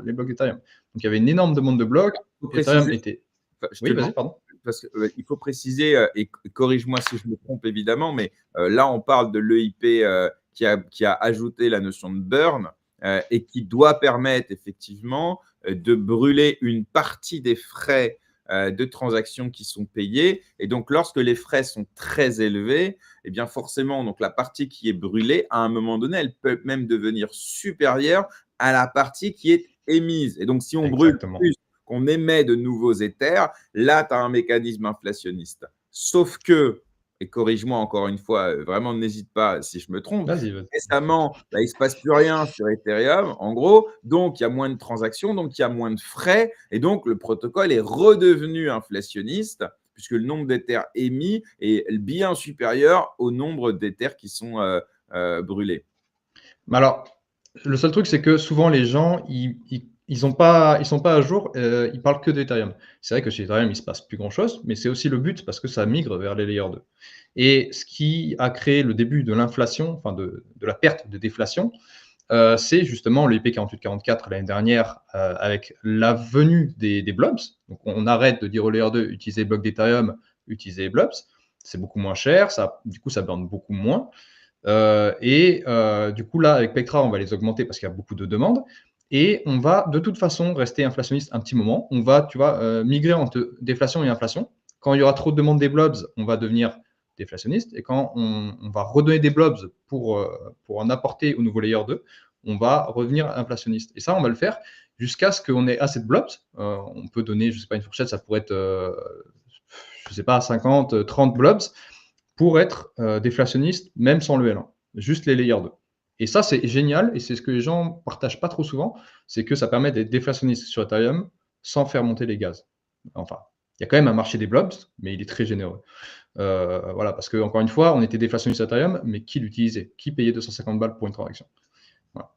les blocs Ethereum. Donc, il y avait une énorme demande de blocs. Il faut Ethereum préciser, était. je te Oui, demande, vas-y, pardon. parce qu'il faut préciser, et corrige-moi si je me trompe évidemment, mais là, on parle de l'EIP qui a ajouté la notion de burn et qui doit permettre effectivement de brûler une partie des frais de transaction qui sont payés. Et donc, lorsque les frais sont très élevés, eh bien forcément, donc, la partie qui est brûlée, à un moment donné, elle peut même devenir supérieure à la partie qui est émise. Et donc, si on brûle Exactement. plus qu'on émet de nouveaux Ethers, là, tu as un mécanisme inflationniste. Sauf que, et corrige-moi encore une fois, vraiment n'hésite pas si je me trompe, Vas-y, vas-y. récemment, il ne se passe plus rien sur Ethereum, en gros, donc il y a moins de transactions, donc il y a moins de frais, et donc le protocole est redevenu inflationniste, puisque le nombre d'Ethers émis est bien supérieur au nombre d'Ethers qui sont brûlés. Mais alors, le seul truc, c'est que souvent les gens, ils sont pas à jour, ils parlent que d'Ethereum. C'est vrai que chez Ethereum, il se passe plus grand-chose, mais c'est aussi le but parce que ça migre vers les layers 2. Et ce qui a créé le début de l'inflation, enfin de la perte de déflation, c'est justement le IP 4844 l'année dernière avec la venue des blobs. Donc on arrête de dire au layer 2 utilisez bloc d'Ethereum, utilisez blobs. C'est beaucoup moins cher, du coup ça burn beaucoup moins. Du coup, là, avec Pectra, on va les augmenter parce qu'il y a beaucoup de demandes. Et on va de toute façon rester inflationniste un petit moment. On va, tu vois, migrer entre déflation et inflation. Quand il y aura trop de demandes des blobs, on va devenir déflationniste. Et quand on va redonner des blobs pour en apporter au nouveau layer 2, on va revenir inflationniste. Et ça, on va le faire jusqu'à ce qu'on ait assez de blobs. On peut donner, je ne sais pas, une fourchette, ça pourrait être, je ne sais pas, 50, 30 blobs pour être déflationniste, même sans le L1, juste les layers 2. Et ça, c'est génial, et c'est ce que les gens ne partagent pas trop souvent, c'est que ça permet d'être déflationniste sur Ethereum sans faire monter les gaz. Enfin, il y a quand même un marché des blobs, mais il est très généreux. Voilà, parce que encore une fois, on était déflationniste sur Ethereum, mais qui l'utilisait? Qui payait 250 balles pour une transaction? Voilà.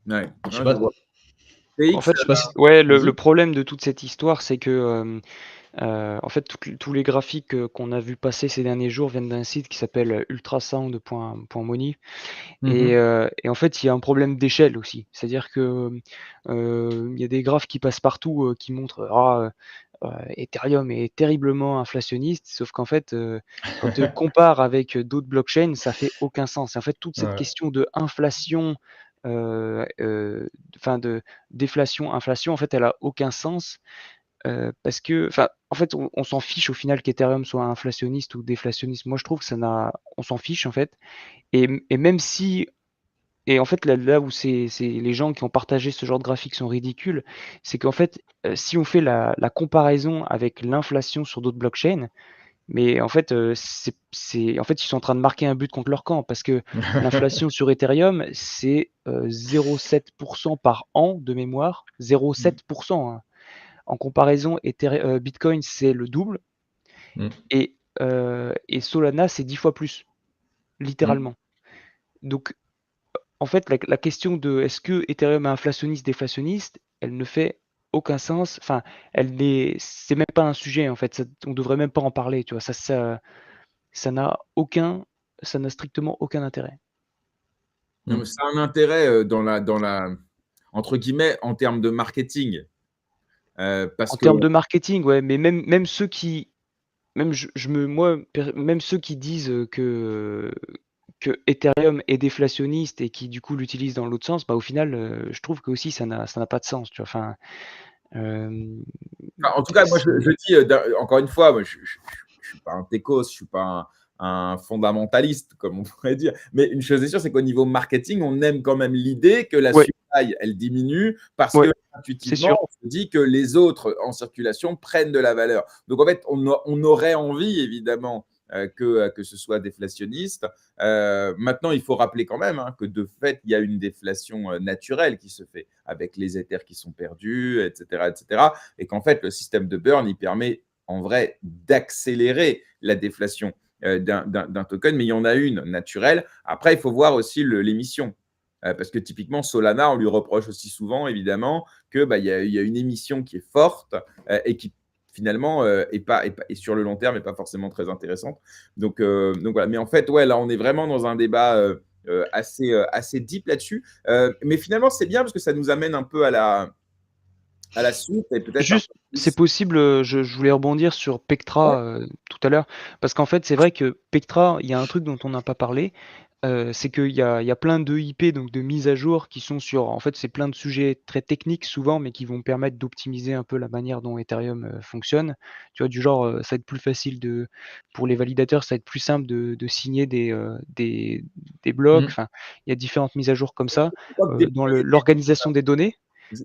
Ouais. Je sais pas. En fait, Je sais pas si... ouais, le Vas-y. problème de toute cette histoire, c'est que en fait, tous les graphiques qu'on a vu passer ces derniers jours viennent d'un site qui s'appelle ultrasound.money. Et en fait, il y a un problème d'échelle aussi. C'est-à-dire que il y a des graphes qui passent partout qui montrent Ethereum est terriblement inflationniste, sauf qu'en fait, quand tu compares avec d'autres blockchains, ça fait aucun sens. Et en fait, toute cette Ouais. question de inflation, enfin de déflation, inflation, en fait, elle a aucun sens parce que, enfin, en fait, on s'en fiche au final qu'Ethereum soit inflationniste ou déflationniste. Moi, je trouve que on s'en fiche en fait. Et même si et en fait, là où c'est les gens qui ont partagé ce genre de graphique sont ridicules, c'est qu'en fait, si on fait la comparaison avec l'inflation sur d'autres blockchains, mais en fait, en fait, ils sont en train de marquer un but contre leur camp parce que l'inflation sur Ethereum, c'est 0,7 par an de mémoire, 0,7 hein. En comparaison, Bitcoin, c'est le double Mm. et Solana, c'est 10 fois plus, Mm. littéralement. Donc en fait, la question de est-ce que Ethereum est inflationniste, déflationniste, elle ne fait aucun sens. Enfin, c'est même pas un sujet en fait. On devrait même pas en parler, tu vois. Ça n'a ça n'a strictement aucun intérêt. Non, mais ça a un intérêt entre guillemets, en termes de marketing. Parce En que termes de marketing, ouais, mais même ceux qui, même je me, moi, même ceux qui disent que Ethereum est déflationniste et qui du coup l'utilisent dans l'autre sens, bah au final, je trouve que aussi ça n'a pas de sens, tu vois. Enfin, en tout cas, moi, je c'est dis, encore une fois, moi, je ne suis pas un techos, je ne suis pas un fondamentaliste, comme on pourrait dire. Mais une chose est sûre, c'est qu'au niveau marketing, on aime quand même l'idée que la ouais, supply, elle diminue parce ouais, que c'est intuitivement, sûr. on se dit que les autres en circulation prennent de la valeur. Donc, en fait, on aurait envie, évidemment, que ce soit déflationniste. Maintenant, il faut rappeler quand même que de fait, il y a une déflation naturelle qui se fait avec les Ethers qui sont perdus, etc., etc. Et qu'en fait, le système de burn, il permet en vrai d'accélérer la déflation d'un token, mais il y en a une naturelle. Après, il faut voir aussi l'émission. Parce que typiquement, Solana, on lui reproche aussi souvent, évidemment, qu'il y a une émission qui est forte et qui finalement est sur le long terme n'est pas forcément très intéressante. Donc voilà. Mais en fait, ouais, là, on est vraiment dans un débat assez deep là-dessus. Mais finalement, c'est bien parce que ça nous amène un peu à la suite et peut-être un Juste, peu c'est plus. possible, je voulais rebondir sur Ouais. Pectra tout à l'heure, parce qu'en fait, c'est vrai que Pectra, il y a un truc dont on n'a pas parlé, c'est qu'il y a plein de IP, donc de mises à jour qui sont sur, en fait, c'est plein de sujets très techniques souvent, mais qui vont permettre d'optimiser un peu la manière dont Ethereum fonctionne. Tu vois, du genre, ça va être plus facile pour les validateurs, ça va être plus simple de signer des blocs. Mm. Enfin, il y a différentes mises à jour comme ça Je crois que dans déployer l'organisation des données,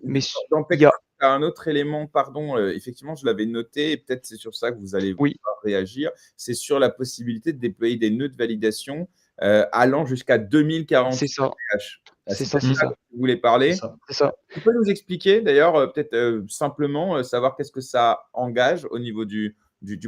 mais dans il y a, Pectra, il y a un autre élément, pardon, effectivement, je l'avais noté, et peut-être c'est sur ça que vous allez oui, pouvoir réagir, c'est sur la possibilité de déployer des nœuds de validation allant jusqu'à c'est 2048 ça. ETH. C'est C'est ça, peut-être c'est Mm. ça ça, que vous voulez C'est parler. ça. c'est ça. Tu peux nous expliquer d'ailleurs, peut-être simplement, savoir qu'est-ce que ça engage au niveau du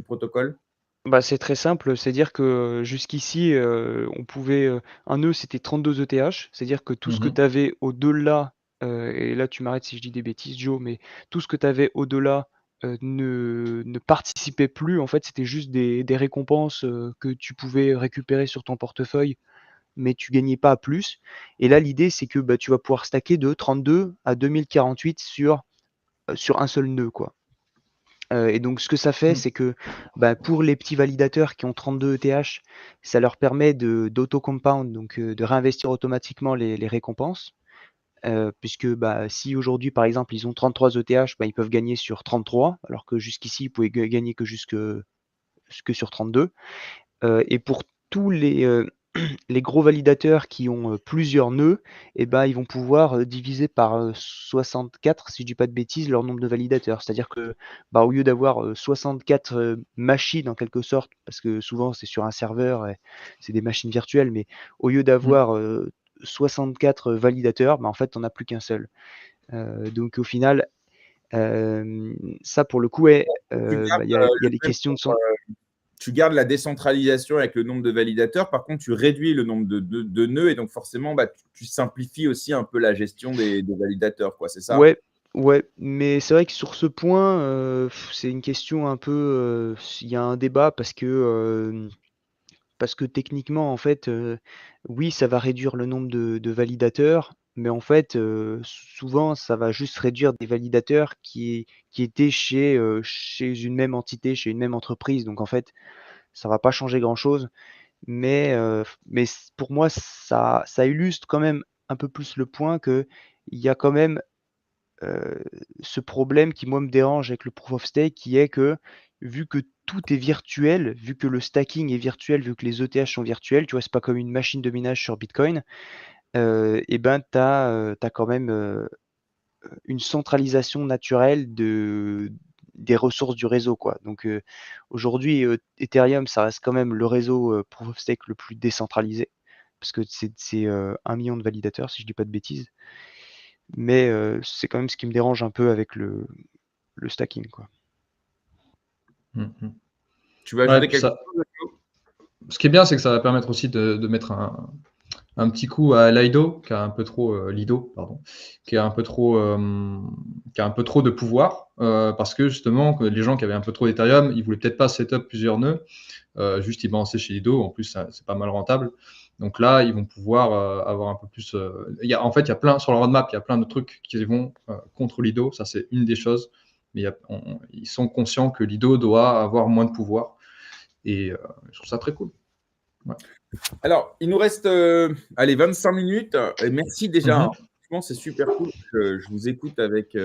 protocole? Bah, c'est très simple, c'est-à-dire que jusqu'ici, on pouvait, un nœud c'était 32 ETH, c'est-à-dire que tout ce que Mhm. tu avais au-delà, et là tu m'arrêtes si je dis des bêtises Joe, mais tout ce que tu avais au-delà, ne participait plus. En fait, c'était juste des récompenses, que tu pouvais récupérer sur ton portefeuille, mais tu gagnais pas plus. Et là, l'idée c'est que, bah, tu vas pouvoir stacker de 32 à 2048 sur un seul nœud, quoi. Et donc ce que ça fait, Mm. c'est que, bah, pour les petits validateurs qui ont 32 ETH, ça leur permet d'auto-compound, donc de réinvestir automatiquement les récompenses. Puisque, bah, si aujourd'hui, par exemple, ils ont 33 ETH, bah, ils peuvent gagner sur 33, alors que jusqu'ici, ils pouvaient gagner que sur 32. Et pour tous les gros validateurs qui ont plusieurs nœuds, et ben, ils vont pouvoir diviser par 64, si je dis pas de bêtises, leur nombre de validateurs. C'est-à-dire que, bah, au lieu d'avoir 64 machines en quelque sorte, parce que souvent c'est sur un serveur, et c'est des machines virtuelles, mais au lieu Mm. d'avoir 64 validateurs, bah, en fait, on n'a plus qu'un seul. Donc au final, ça pour le coup, ouais, Tu gardes bah, il y a le les même questions de nombre, son. tu gardes la décentralisation avec le nombre de validateurs. Par contre, tu réduis le nombre de nœuds et donc forcément, tu simplifies aussi un peu la gestion des validateurs, quoi. C'est ça? Ouais, ouais, mais c'est vrai que sur ce point, c'est une question un peu, il y a un débat parce que techniquement, en fait, oui, ça va réduire le nombre de validateurs, mais en fait, souvent, ça va juste réduire des validateurs qui étaient chez une même entité, chez une même entreprise. Donc en fait, ça va pas changer grand-chose, mais pour moi, ça illustre quand même un peu plus le point qu'il y a quand même heu, ce problème qui moi me dérange avec le proof of stake qui est que, vu que tout est virtuel, vu que le stacking est virtuel, vu que les ETH sont virtuels, tu vois? C'est pas comme une machine de minage sur Bitcoin, et ben, tu as, quand même, une centralisation naturelle des ressources du réseau, quoi. Donc, aujourd'hui, Ethereum, ça reste quand même le réseau, proof of stake le plus décentralisé parce que c'est 1 000 000 de validateurs, si je dis pas de bêtises. Mais c'est quand même ce qui me dérange un peu avec le stacking, quoi. Mm. Mm. Tu veux Ouais, ajouter puis quelque ça, chose? ce qui est bien, c'est que ça va permettre aussi de mettre un petit coup à Lido, qui a un peu trop Lido, pardon, qui a un peu trop, qui a un peu trop de pouvoir, parce que justement, que les gens qui avaient un peu trop d'Ethereum, ils voulaient peut-être pas setup plusieurs nœuds, juste ils balançaient chez Lido. En plus, c'est pas mal rentable. Donc là, ils vont pouvoir avoir un peu plus. En fait, il y a plein sur leur roadmap, il y a plein de trucs qui vont contre Lido. Ça, c'est une des choses. Mais ils sont conscients que Lido doit avoir moins de pouvoir. Et je trouve ça très cool. Ouais. Alors, il nous reste allez, 25 minutes. Et merci déjà. Mhm. Franchement, c'est super cool. Je vous écoute avec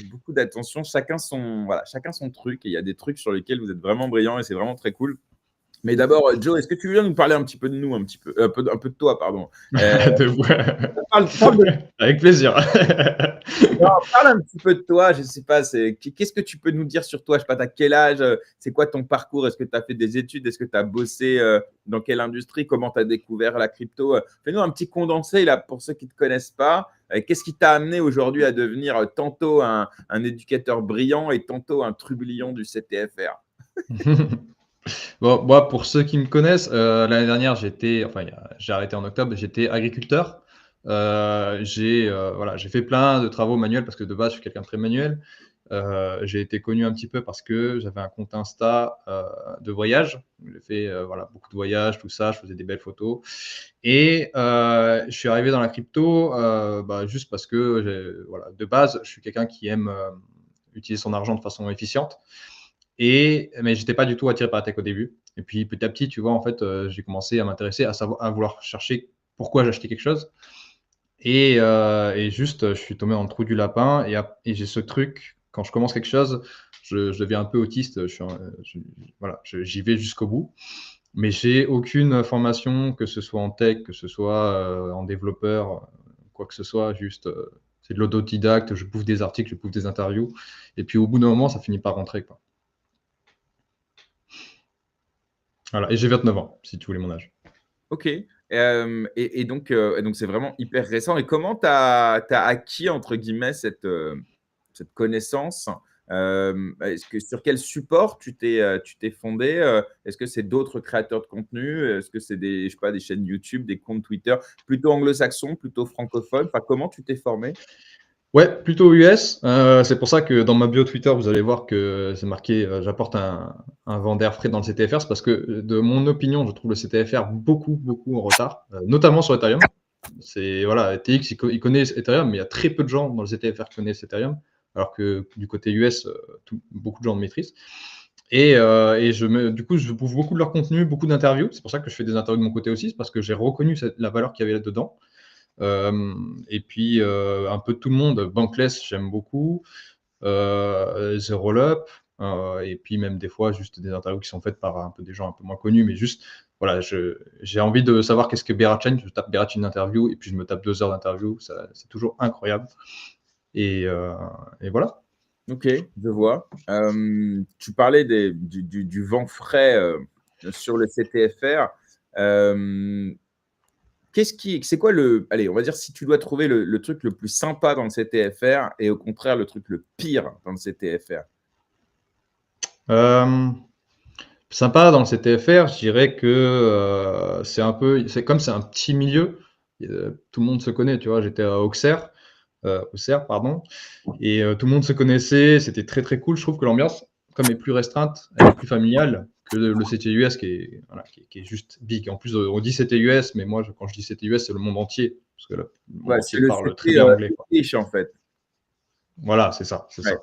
beaucoup d'attention. Chacun son truc. Et il y a des trucs sur lesquels vous êtes vraiment brillants et c'est vraiment très cool. Mais d'abord, Joe, est-ce que tu veux nous parler un petit peu de nous, un peu de toi, pardon. Parle de Avec plaisir. Non, parle un petit peu de toi, je ne sais pas, qu'est-ce que tu peux nous dire sur toi? Je ne sais pas, tu as quel âge? C'est quoi ton parcours? Est-ce que tu as fait des études? Est-ce que tu as bossé dans quelle industrie? Comment tu as découvert la crypto? Fais-nous un petit condensé là pour ceux qui ne te connaissent pas. Qu'est-ce qui t'a amené aujourd'hui à devenir tantôt un éducateur brillant et tantôt un trublion du CTFR? Bon, moi, pour ceux qui me connaissent, l'année dernière, j'ai arrêté en octobre, j'étais agriculteur. J'ai fait plein de travaux manuels parce que de base, je suis quelqu'un de très manuel. J'ai été connu un petit peu parce que j'avais un compte Insta de voyage. J'ai fait beaucoup de voyages, tout ça, je faisais des belles photos. Et je suis arrivé dans la crypto juste parce que de base, je suis quelqu'un qui aime utiliser son argent de façon efficiente. Mais j'étais pas du tout attiré par la tech au début. Et puis petit à petit, tu vois, en fait, j'ai commencé à m'intéresser, à vouloir chercher pourquoi j'achetais quelque chose. Et juste, je suis tombé dans le trou du lapin. Et j'ai ce truc, quand je commence quelque chose, je deviens un peu autiste. J'y vais jusqu'au bout. Mais j'ai aucune formation, que ce soit en tech, que ce soit en développeur, quoi que ce soit. Juste, c'est de l'autodidacte. Je bouffe des articles, je bouffe des interviews. Et puis au bout d'un moment, ça finit par rentrer, quoi. Voilà, et j'ai 29 ans, si tu voulais mon âge. Ok. Et donc, c'est vraiment hyper récent. Et comment tu as acquis, entre guillemets, cette connaissance? Sur quel support tu t'es fondé? Est-ce que c'est d'autres créateurs de contenu? Est-ce que c'est je sais pas, des chaînes YouTube, des comptes Twitter, plutôt anglo-saxons, plutôt francophones? Enfin, comment tu t'es formé? Ouais, plutôt US. C'est pour ça que dans ma bio Twitter, vous allez voir que c'est marqué j'apporte un vent d'air frais dans le CTFR. C'est parce que, de mon opinion, je trouve le CTFR beaucoup, beaucoup en retard, notamment sur Ethereum. TX, il connaît Ethereum, mais il y a très peu de gens dans le CTFR qui connaissent Ethereum, alors que du côté US, beaucoup de gens le maîtrisent. Du coup, je bouffe beaucoup de leur contenu, beaucoup d'interviews. C'est pour ça que je fais des interviews de mon côté aussi, c'est parce que j'ai reconnu la valeur qu'il y avait là-dedans. Et puis un peu de tout le monde. Bankless, j'aime beaucoup. The Roll-Up. Et puis même des fois, juste des interviews qui sont faites par un peu des gens un peu moins connus, mais juste, voilà, j'ai envie de savoir qu'est-ce que Berachain. Je tape Berachain interview et puis je me tape 2 heures d'interview. C'est toujours incroyable. Et voilà. Ok, je vois. Tu parlais du vent frais sur le CTFR. C'est quoi allez, on va dire, si tu dois trouver le truc le plus sympa dans le CTFR et au contraire le truc le pire dans le CTFR? Sympa dans le CTFR, je dirais que c'est un petit milieu. Tout le monde se connaît, tu vois. J'étais à Auxerre, pardon, et tout le monde se connaissait. C'était très très cool. Je trouve que l'ambiance, comme est plus restreinte, elle est plus familiale que le CTUS qui est juste big. En plus, on dit CTUS, mais moi, quand je dis CTUS, c'est le monde entier, parce que le monde Ouais, c'est entier le parle très CT bien anglais, quoi. Autriche, en fait. Voilà, c'est ça, c'est Ouais. ça.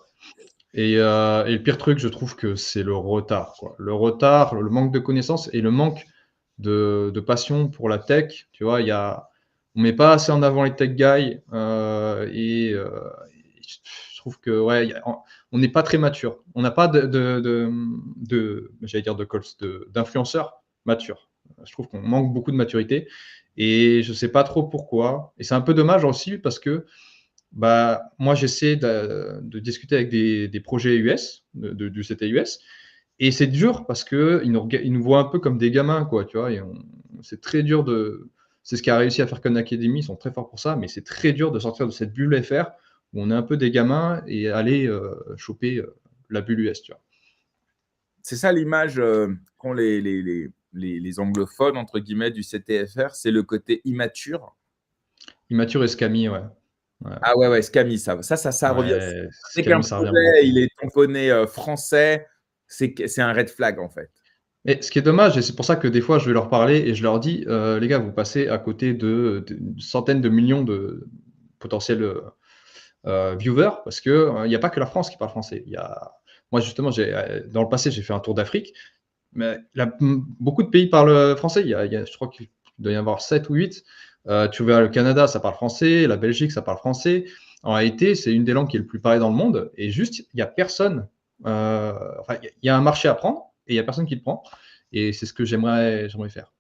Et le pire truc, je trouve que c'est le retard, quoi. Le retard, le manque de connaissances et le manque de passion pour la tech. Tu vois, on met pas assez en avant les tech guys je trouve que on n'est pas très mature. On n'a pas j'allais dire d'influenceurs matures. Je trouve qu'on manque beaucoup de maturité et je sais pas trop pourquoi. Et c'est un peu dommage aussi parce que moi, j'essaie de discuter avec des projets US, du CTUS, et c'est dur parce qu'ils nous voient un peu comme des gamins, quoi, tu vois. C'est très dur c'est ce qu'a réussi à faire Khan Academy, ils sont très forts pour ça, mais c'est très dur de sortir de cette bulle FR où on est un peu des gamins et aller choper la bulle US, tu vois. C'est ça l'image qu'ont les anglophones, entre guillemets, du CTFR, c'est le côté immature. Immature et Scammy, ouais. Ah ouais, Scammy, ça revient. Ouais, Dès qu'un Scammy, ça revient projet, il beaucoup. est tamponné français, c'est un red flag, en fait. Et ce qui est dommage, et c'est pour ça que des fois je vais leur parler et je leur dis, les gars, vous passez à côté de centaines de millions de potentiels viewers, parce que il n'y a pas que la France qui parle français. Moi justement, dans le passé, j'ai fait un tour d'Afrique, mais beaucoup de pays parlent français. Je crois qu'il doit y en avoir 7 ou 8. Tu vois, le Canada, ça parle français, la Belgique, ça parle français. En réalité, c'est une des langues qui est le plus parlée dans le monde, et juste, il n'y a personne. Enfin, il y a un marché à prendre, et il n'y a personne qui le prend. Et c'est ce que j'aimerais faire.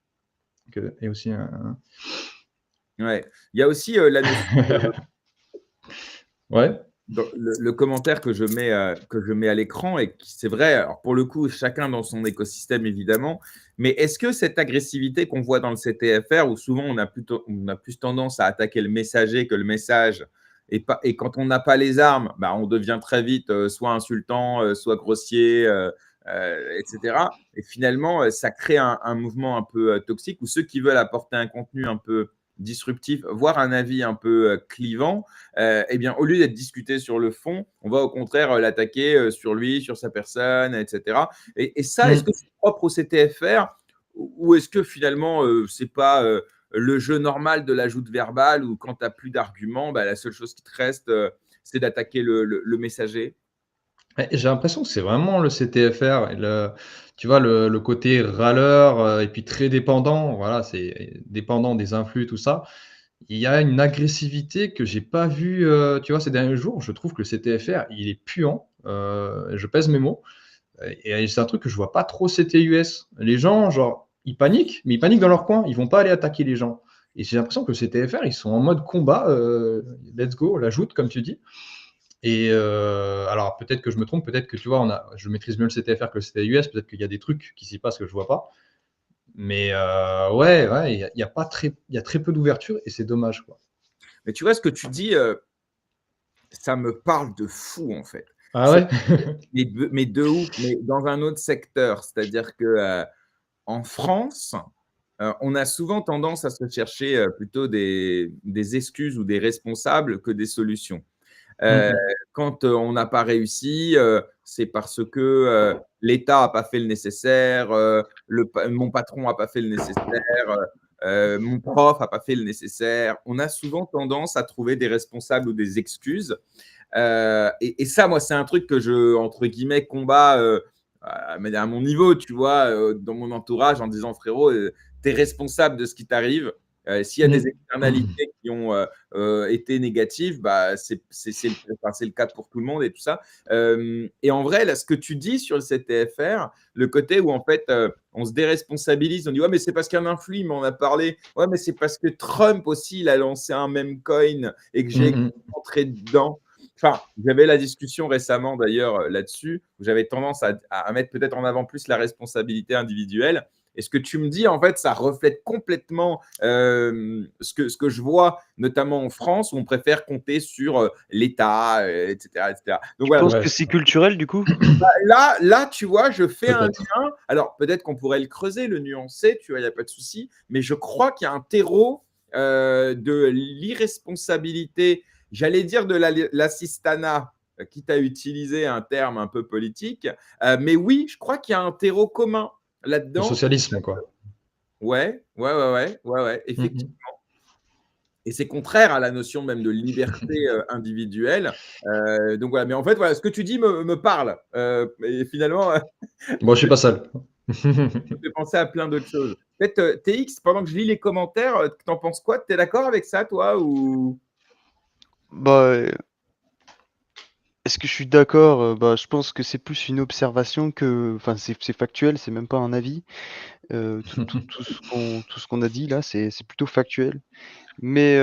Et aussi Ouais. Il y a aussi la notion. Ouais. Le commentaire que je mets à l'écran, et c'est vrai, alors pour le coup, chacun dans son écosystème évidemment, mais est-ce que cette agressivité qu'on voit dans le CTFR, où souvent on a plus tendance à attaquer le messager que le message, et quand on n'a pas les armes, bah, on devient très vite soit insultant, soit grossier, etc. Et finalement, ça crée un mouvement un peu toxique, où ceux qui veulent apporter un contenu un peu disruptif, voire un avis un peu clivant, eh bien, au lieu d'être discuté sur le fond, on va au contraire l'attaquer sur lui, sur sa personne, etc. Et ça, est-ce que c'est propre au CTFR, ou est-ce que finalement, c'est pas le jeu normal de la joute verbale, où quand tu n'as plus d'arguments, bah, la seule chose qui te reste, c'est d'attaquer le messager? J'ai l'impression que c'est vraiment le CTFR, tu vois, le côté râleur, et puis très dépendant, voilà, c'est dépendant des influx, tout ça. Il y a une agressivité que j'ai pas vue, tu vois, ces derniers jours. Je trouve que le CTFR, il est puant, je pèse mes mots, et c'est un truc que je vois pas trop CTUS. Les gens, genre, ils paniquent, mais ils paniquent dans leur coin, ils vont pas aller attaquer les gens. Et j'ai l'impression que le CTFR, ils sont en mode combat, let's go, la joute, comme tu dis. Et alors peut-être que je me trompe, peut-être que tu vois, je maîtrise mieux le CTFR que le CTUS, peut-être qu'il y a des trucs qui s'y passent que je vois pas. Mais ouais, il y a très peu d'ouverture, et c'est dommage, quoi. Mais tu vois, ce que tu dis, ça me parle de fou, en fait. Ah ouais? Mais de ouf, mais dans un autre secteur. C'est-à-dire que en France, on a souvent tendance à se chercher plutôt des excuses ou des responsables que des solutions. Mmh. Quand on n'a pas réussi, c'est parce que l'État n'a pas fait le nécessaire, mon patron n'a pas fait le nécessaire, mon prof n'a pas fait le nécessaire. On a souvent tendance à trouver des responsables ou des excuses. Et ça, moi, c'est un truc que je, entre guillemets, combats à mon niveau, tu vois, dans mon entourage, en disant, frérot, tu es responsable de ce qui t'arrive. S'il y a des Mmh. externalités qui ont été négatives, bah, c'est le cas pour tout le monde et tout ça. Et en vrai, là, ce que tu dis sur le CTFR, le côté où en fait, on se déresponsabilise, on dit ouais, mais c'est parce qu'il y a un influx, mais on a parlé, ouais, mais c'est parce que Trump aussi, il a lancé un meme coin et que j'ai Mmh. entré dedans. Enfin, j'avais la discussion récemment d'ailleurs là-dessus, où j'avais tendance à mettre peut-être en avant plus la responsabilité individuelle. Et ce que tu me dis, en fait, ça reflète complètement ce que je vois, notamment en France, où on préfère compter sur l'État, etc., etc. Donc Tu voilà. penses Ouais, que c'est culturel du coup? Là, tu vois, je fais un peut-être. lien. Alors, peut-être qu'on pourrait le creuser, le nuancer, tu vois, il n'y a pas de souci. Mais je crois qu'il y a un terreau de l'irresponsabilité, j'allais dire de l'assistanat, quitte à utiliser un terme un peu politique. Mais oui, je crois qu'il y a un terreau commun Le là-dedans. socialisme, quoi. Ouais, effectivement. Mmh. Et c'est contraire à la notion même de liberté individuelle. Donc voilà, mais en fait, voilà, ce que tu dis me parle. Et finalement, Bon, je suis pas seul. ça me fait penser à plein d'autres choses. Peut-être TX, pendant que je lis les commentaires, t'en penses quoi? T'es d'accord avec ça, toi, ou... Bah, est-ce que je suis d'accord? Bah, je pense que c'est plus une observation que, enfin, c'est factuel, c'est même pas un avis. Tout ce qu'on a dit là, c'est plutôt factuel. Mais,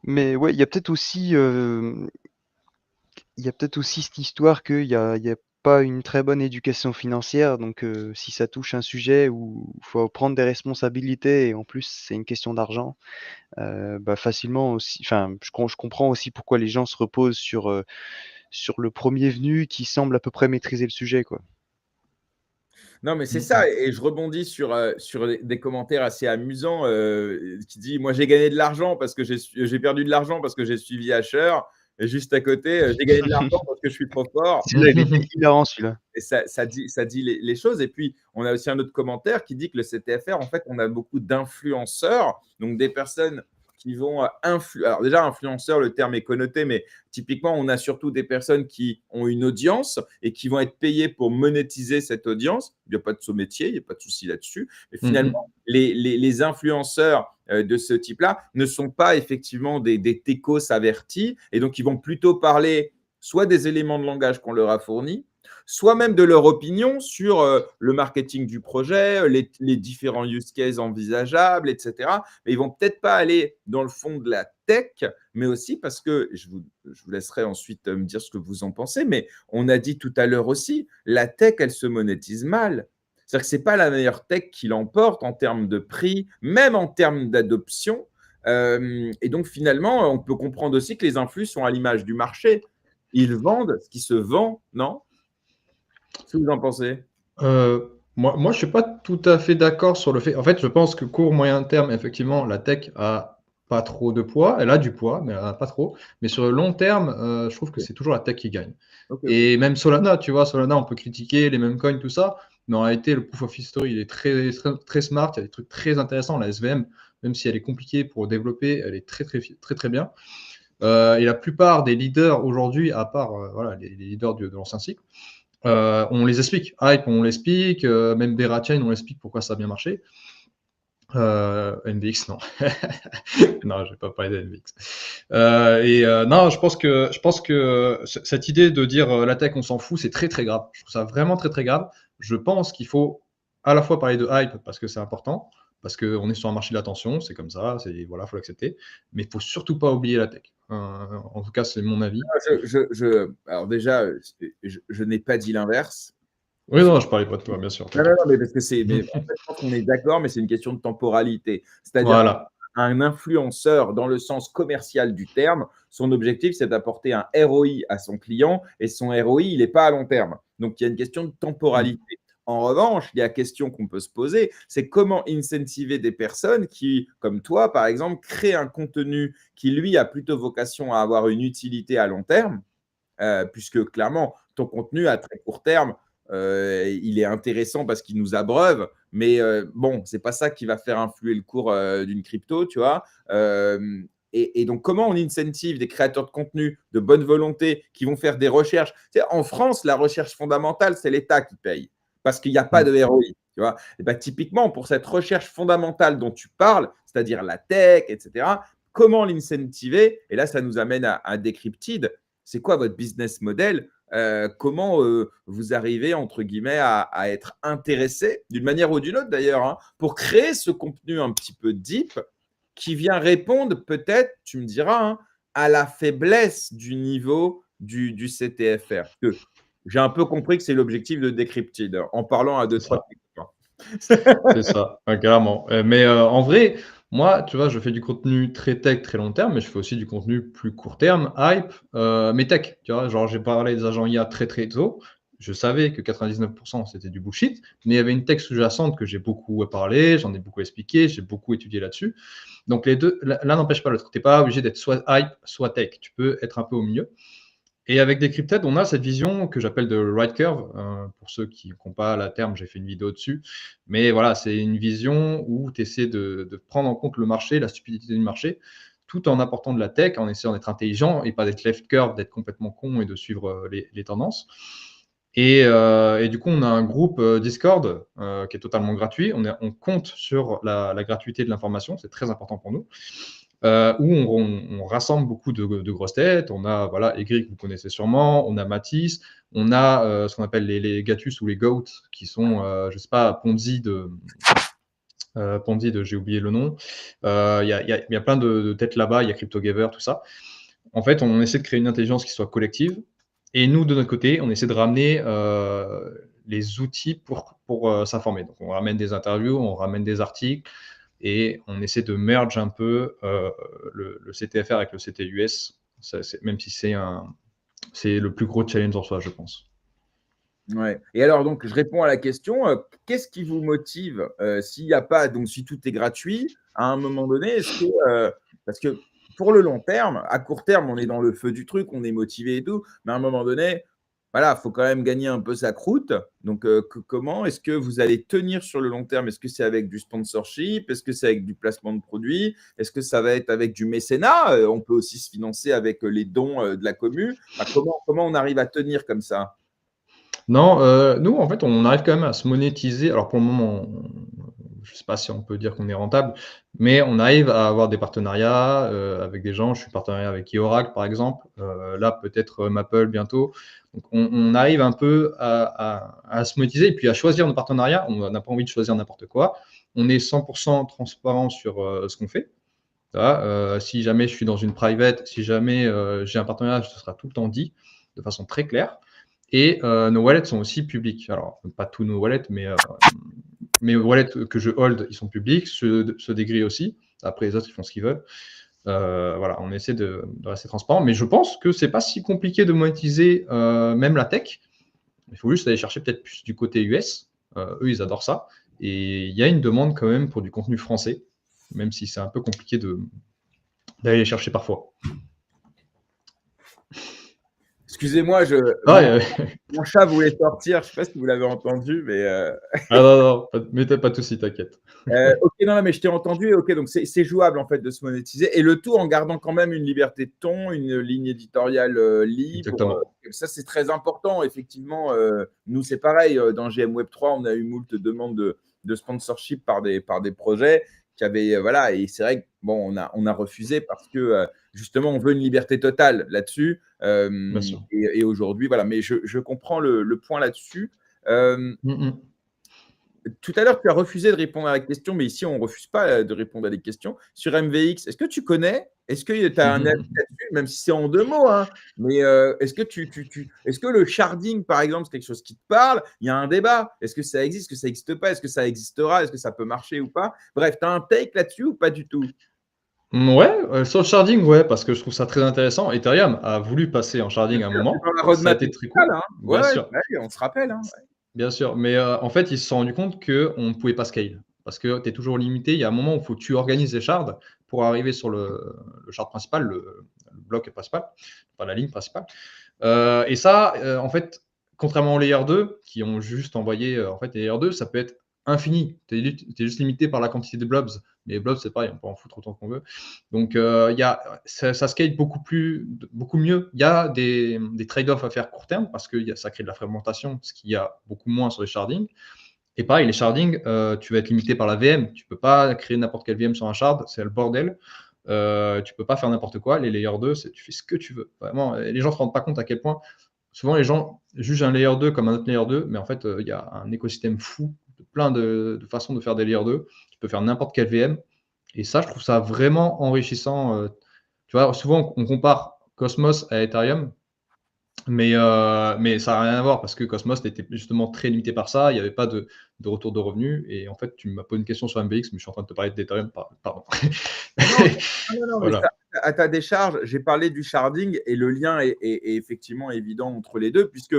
mais ouais, il y a peut-être aussi cette histoire qu'il y a pas une très bonne éducation financière. Donc, si ça touche un sujet où il faut prendre des responsabilités et en plus c'est une question d'argent, bah, facilement aussi, enfin, je comprends aussi pourquoi les gens se reposent sur le premier venu qui semble à peu près maîtriser le sujet, quoi. Non, mais c'est Mm. ça, et je rebondis sur des commentaires assez amusants qui dit: «Moi, j'ai gagné de l'argent parce que j'ai perdu de l'argent parce que j'ai suivi Asher, et juste à côté, j'ai gagné de l'argent parce que je suis trop fort». Celui-là, il était hilarant, celui-là. Et ça dit les choses. Et puis, on a aussi un autre commentaire qui dit que le CTFR, en fait, on a beaucoup d'influenceurs, donc des personnes qui vont Alors déjà, influenceur, le terme est connoté, mais typiquement, on a surtout des personnes qui ont une audience et qui vont être payées pour monétiser cette audience. Il n'y a pas de sous-métier, il n'y a pas de souci là-dessus. Mais finalement, les influenceurs de ce type-là ne sont pas effectivement des techos avertis, et donc ils vont plutôt parler soit des éléments de langage qu'on leur a fournis, soit même de leur opinion sur le marketing du projet, les différents use cases envisageables, etc. Mais ils vont peut-être pas aller dans le fond de la tech, mais aussi parce que, je vous laisserai ensuite me dire ce que vous en pensez, mais on a dit tout à l'heure aussi, la tech, elle se monétise mal. C'est-à-dire que ce n'est pas la meilleure tech qui l'emporte en termes de prix, même en termes d'adoption. Et donc, finalement, on peut comprendre aussi que les influx sont à l'image du marché. Ils vendent ce qui se vend, non? Qu'est-ce que vous en pensez? Moi, je suis pas tout à fait d'accord sur le fait. En fait, je pense que court, moyen terme, effectivement, la tech a pas trop de poids. Elle a du poids, mais elle en a pas trop. Mais sur le long terme, je trouve que c'est toujours la tech qui gagne. Ok. Et même Solana, tu vois, Solana, on peut critiquer les mêmes coins, tout ça. Mais en réalité, le proof of history, il est très, très, très smart. Il y a des trucs très intéressants. La SVM, même si elle est compliquée pour développer, elle est très, très, très, très bien. Et la plupart des leaders aujourd'hui, à part voilà, les leaders de l'ancien cycle, on les explique. Hype, on l'explique. Même Berachain, on l'explique pourquoi ça a bien marché. NVX, non. Non, je vais pas parler de NVX. Non, je pense que cette idée de dire la tech, on s'en fout, c'est très très grave. Je trouve ça vraiment très très grave. Je pense qu'il faut à la fois parler de hype parce que c'est important, parce qu'on est sur un marché de l'attention, c'est comme ça, voilà, faut l'accepter. Mais il faut surtout pas oublier la tech. En tout cas, c'est mon avis. Alors déjà, je n'ai pas dit l'inverse. Oui, non, je parlais pas de toi, bien sûr. Non, non, T'inquiète. non, mais parce que mais en fait, je pense qu'on est d'accord, mais c'est une question de temporalité. C'est-à-dire Voilà. qu'un influenceur, dans le sens commercial du terme, son objectif, c'est d'apporter un ROI à son client, et son ROI, il n'est pas à long terme. Donc, il y a une question de temporalité. En revanche, il y a une question qu'on peut se poser, c'est comment incentiver des personnes qui, comme toi, par exemple, créent un contenu qui, lui, a plutôt vocation à avoir une utilité à long terme, puisque clairement, ton contenu à très court terme, il est intéressant parce qu'il nous abreuve, mais bon, c'est pas ça qui va faire influer le cours d'une crypto, tu vois. Et donc, comment on incentive des créateurs de contenu de bonne volonté qui vont faire des recherches? En France, la recherche fondamentale, c'est l'État qui paye parce qu'il n'y a pas de ROI. Tu vois. Et ben, typiquement, pour cette recherche fondamentale dont tu parles, c'est-à-dire la tech, etc., comment l'incentiver? Et là, ça nous amène à Decrypted. C'est quoi votre business model? Comment vous arrivez, entre guillemets, à être intéressé, d'une manière ou d'une autre d'ailleurs, hein, pour créer ce contenu un petit peu deep qui vient répondre peut-être, tu me diras, hein, à la faiblesse du niveau du CTFR. Que j'ai un peu compris que c'est l'objectif de Decrypted, en parlant à deux, C'est ça. trois techniques. C'est ça, carrément. Mais en vrai, moi, tu vois, je fais du contenu très tech, très long terme, mais je fais aussi du contenu plus court terme, hype, mais tech. Tu vois, genre, j'ai parlé des agents IA très très tôt. Je savais que 99% c'était du bullshit, mais il y avait une tech sous-jacente que j'ai beaucoup parlé, j'en ai beaucoup expliqué, j'ai beaucoup étudié là-dessus. Donc les deux, l'un n'empêche pas l'autre. Tu n'es pas obligé d'être soit hype, soit tech. Tu peux être un peu au milieu. Et avec Decrypted, on a cette vision que j'appelle de right curve. Pour ceux qui n'ont pas la terme, j'ai fait une vidéo dessus. Mais voilà, c'est une vision où tu essaies de prendre en compte le marché, la stupidité du marché, tout en apportant de la tech, en essayant d'être intelligent et pas d'être left curve, d'être complètement con et de suivre les tendances. Et du coup, on a un groupe Discord qui est totalement gratuit. On compte sur la gratuité de l'information, c'est très important pour nous. Où on rassemble beaucoup de grosses têtes. On a voilà, Egri que vous connaissez sûrement, on a Matisse, on a ce qu'on appelle les Gatus ou les Goats, qui sont, je ne sais pas, Ponzi de j'ai oublié le nom. Il y a plein de têtes là-bas, il y a CryptoGaver, tout ça. En fait, on essaie de créer une intelligence qui soit collective. Et nous, de notre côté, on essaie de ramener les outils pour s'informer. Donc, on ramène des interviews, on ramène des articles, et on essaie de merge un peu le CTFR avec le CTUS, même si c'est le plus gros challenge en soi, je pense. Ouais. Et alors, donc, je réponds à la question, qu'est-ce qui vous motive, s'il y a pas donc si tout est gratuit, à un moment donné, est-ce que, parce que pour le long terme, à court terme, on est dans le feu du truc, on est motivé et tout, mais à un moment donné, voilà, faut quand même gagner un peu sa croûte. Donc, comment est-ce que vous allez tenir sur le long terme? Est-ce que c'est avec du sponsorship? Est-ce que c'est avec du placement de produits? Est-ce que ça va être avec du mécénat? On peut aussi se financer avec, les dons, de la commu. Enfin, comment on arrive à tenir comme ça? Non, nous, en fait, on arrive quand même à se monétiser. Alors pour le moment, je ne sais pas si on peut dire qu'on est rentable, mais on arrive à avoir des partenariats, avec des gens. Je suis partenariat avec eOracle, par exemple, là, peut-être, Maple bientôt. Donc on arrive un peu à se monétiser et puis à choisir nos partenariats. On n'a pas envie de choisir n'importe quoi. On est 100 transparent sur, ce qu'on fait. Tu vois? Si jamais je suis dans une private, si jamais, j'ai un partenariat, ce sera tout le temps dit de façon très claire. Et nos wallets sont aussi publics. Alors, pas tous nos wallets, mais mes wallets que je hold, ils sont publics, ceux d'Egri aussi. Après, les autres, ils font ce qu'ils veulent. Voilà, on essaie de rester transparent. Mais je pense que c'est pas si compliqué de monétiser même la tech. Il faut juste aller chercher peut-être plus du côté US. Eux, ils adorent ça. Et il y a une demande quand même pour du contenu français, même si c'est un peu compliqué d'aller les chercher parfois. Excusez-moi, Ouais, mon chat voulait sortir, je ne sais pas si vous l'avez entendu, mais ah non, mais t'as pas de soucis, t'inquiète. OK, non, mais je t'ai entendu et OK, donc c'est jouable en fait de se monétiser et le tout en gardant quand même une liberté de ton, une ligne éditoriale, libre, Exactement. ça c'est très important effectivement, nous c'est pareil, dans GM Web3, on a eu moult demandes de sponsorship par des projets qui avaient, voilà et c'est vrai que bon, on a refusé parce que, justement on veut une liberté totale là-dessus, Bien sûr. et aujourd'hui voilà, mais je comprends le point là-dessus. Hem Tout à l'heure, tu as refusé de répondre à la question, mais ici, on ne refuse pas de répondre à des questions. Sur MVX, est-ce que tu connais? Est-ce que tu as un avis là-dessus, même si c'est en 2 mots, hein? Mais, est-ce que est-ce que le sharding, par exemple, c'est quelque chose qui te parle? Il y a un débat. Est-ce que ça existe? Est-ce que ça n'existe pas? Est-ce que ça existera? Est-ce que ça peut marcher ou pas? Bref, tu as un take là-dessus ou pas du tout? Ouais, sur le sharding, ouais, parce que je trouve ça très intéressant. Ethereum a voulu passer en Bien sharding à un sûr, c'est moment. dans la Ça a roadmap été très initiale, cool, hein. Ouais, bien ouais, sûr. bah oui, on se rappelle, hein. Bien sûr, mais en fait, ils se sont rendus compte qu'on ne pouvait pas scale parce que tu es toujours limité. Il y a un moment où il faut que tu organises les shards pour arriver sur le shard principal, le bloc principal, pas la ligne principale. Et ça, en fait, contrairement aux layer 2 qui ont juste envoyé, en fait, les layer 2, ça peut être infini. Tu es juste limité par la quantité de blobs. Mais les blobs, c'est pareil, on peut en foutre autant qu'on veut. Donc, ça scale beaucoup mieux. Il y a des trade-offs à faire court terme parce que ça crée de la fragmentation, ce qu'il y a beaucoup moins sur les shardings. Et pareil, les shardings, tu vas être limité par la VM. Tu ne peux pas créer n'importe quelle VM sur un shard, c'est le bordel. Tu ne peux pas faire n'importe quoi. Les layer 2, tu fais ce que tu veux. Vraiment, les gens ne se rendent pas compte à quel point. Souvent, les gens jugent un layer 2 comme un autre layer 2, mais en fait, il y a un écosystème fou, plein de façons de faire des layer 2. Tu peux faire n'importe quelle VM. Et ça, je trouve ça vraiment enrichissant. Tu vois, souvent, on compare Cosmos à Ethereum, mais ça n'a rien à voir parce que Cosmos était justement très limité par ça. Il n'y avait pas de retour de revenus. Et en fait, tu m'as posé une question sur MBX, mais je suis en train de te parler d'Ethereum. Pardon. Non, non, mais Voilà. à ta décharge, j'ai parlé du sharding et le lien est effectivement évident entre les deux, puisque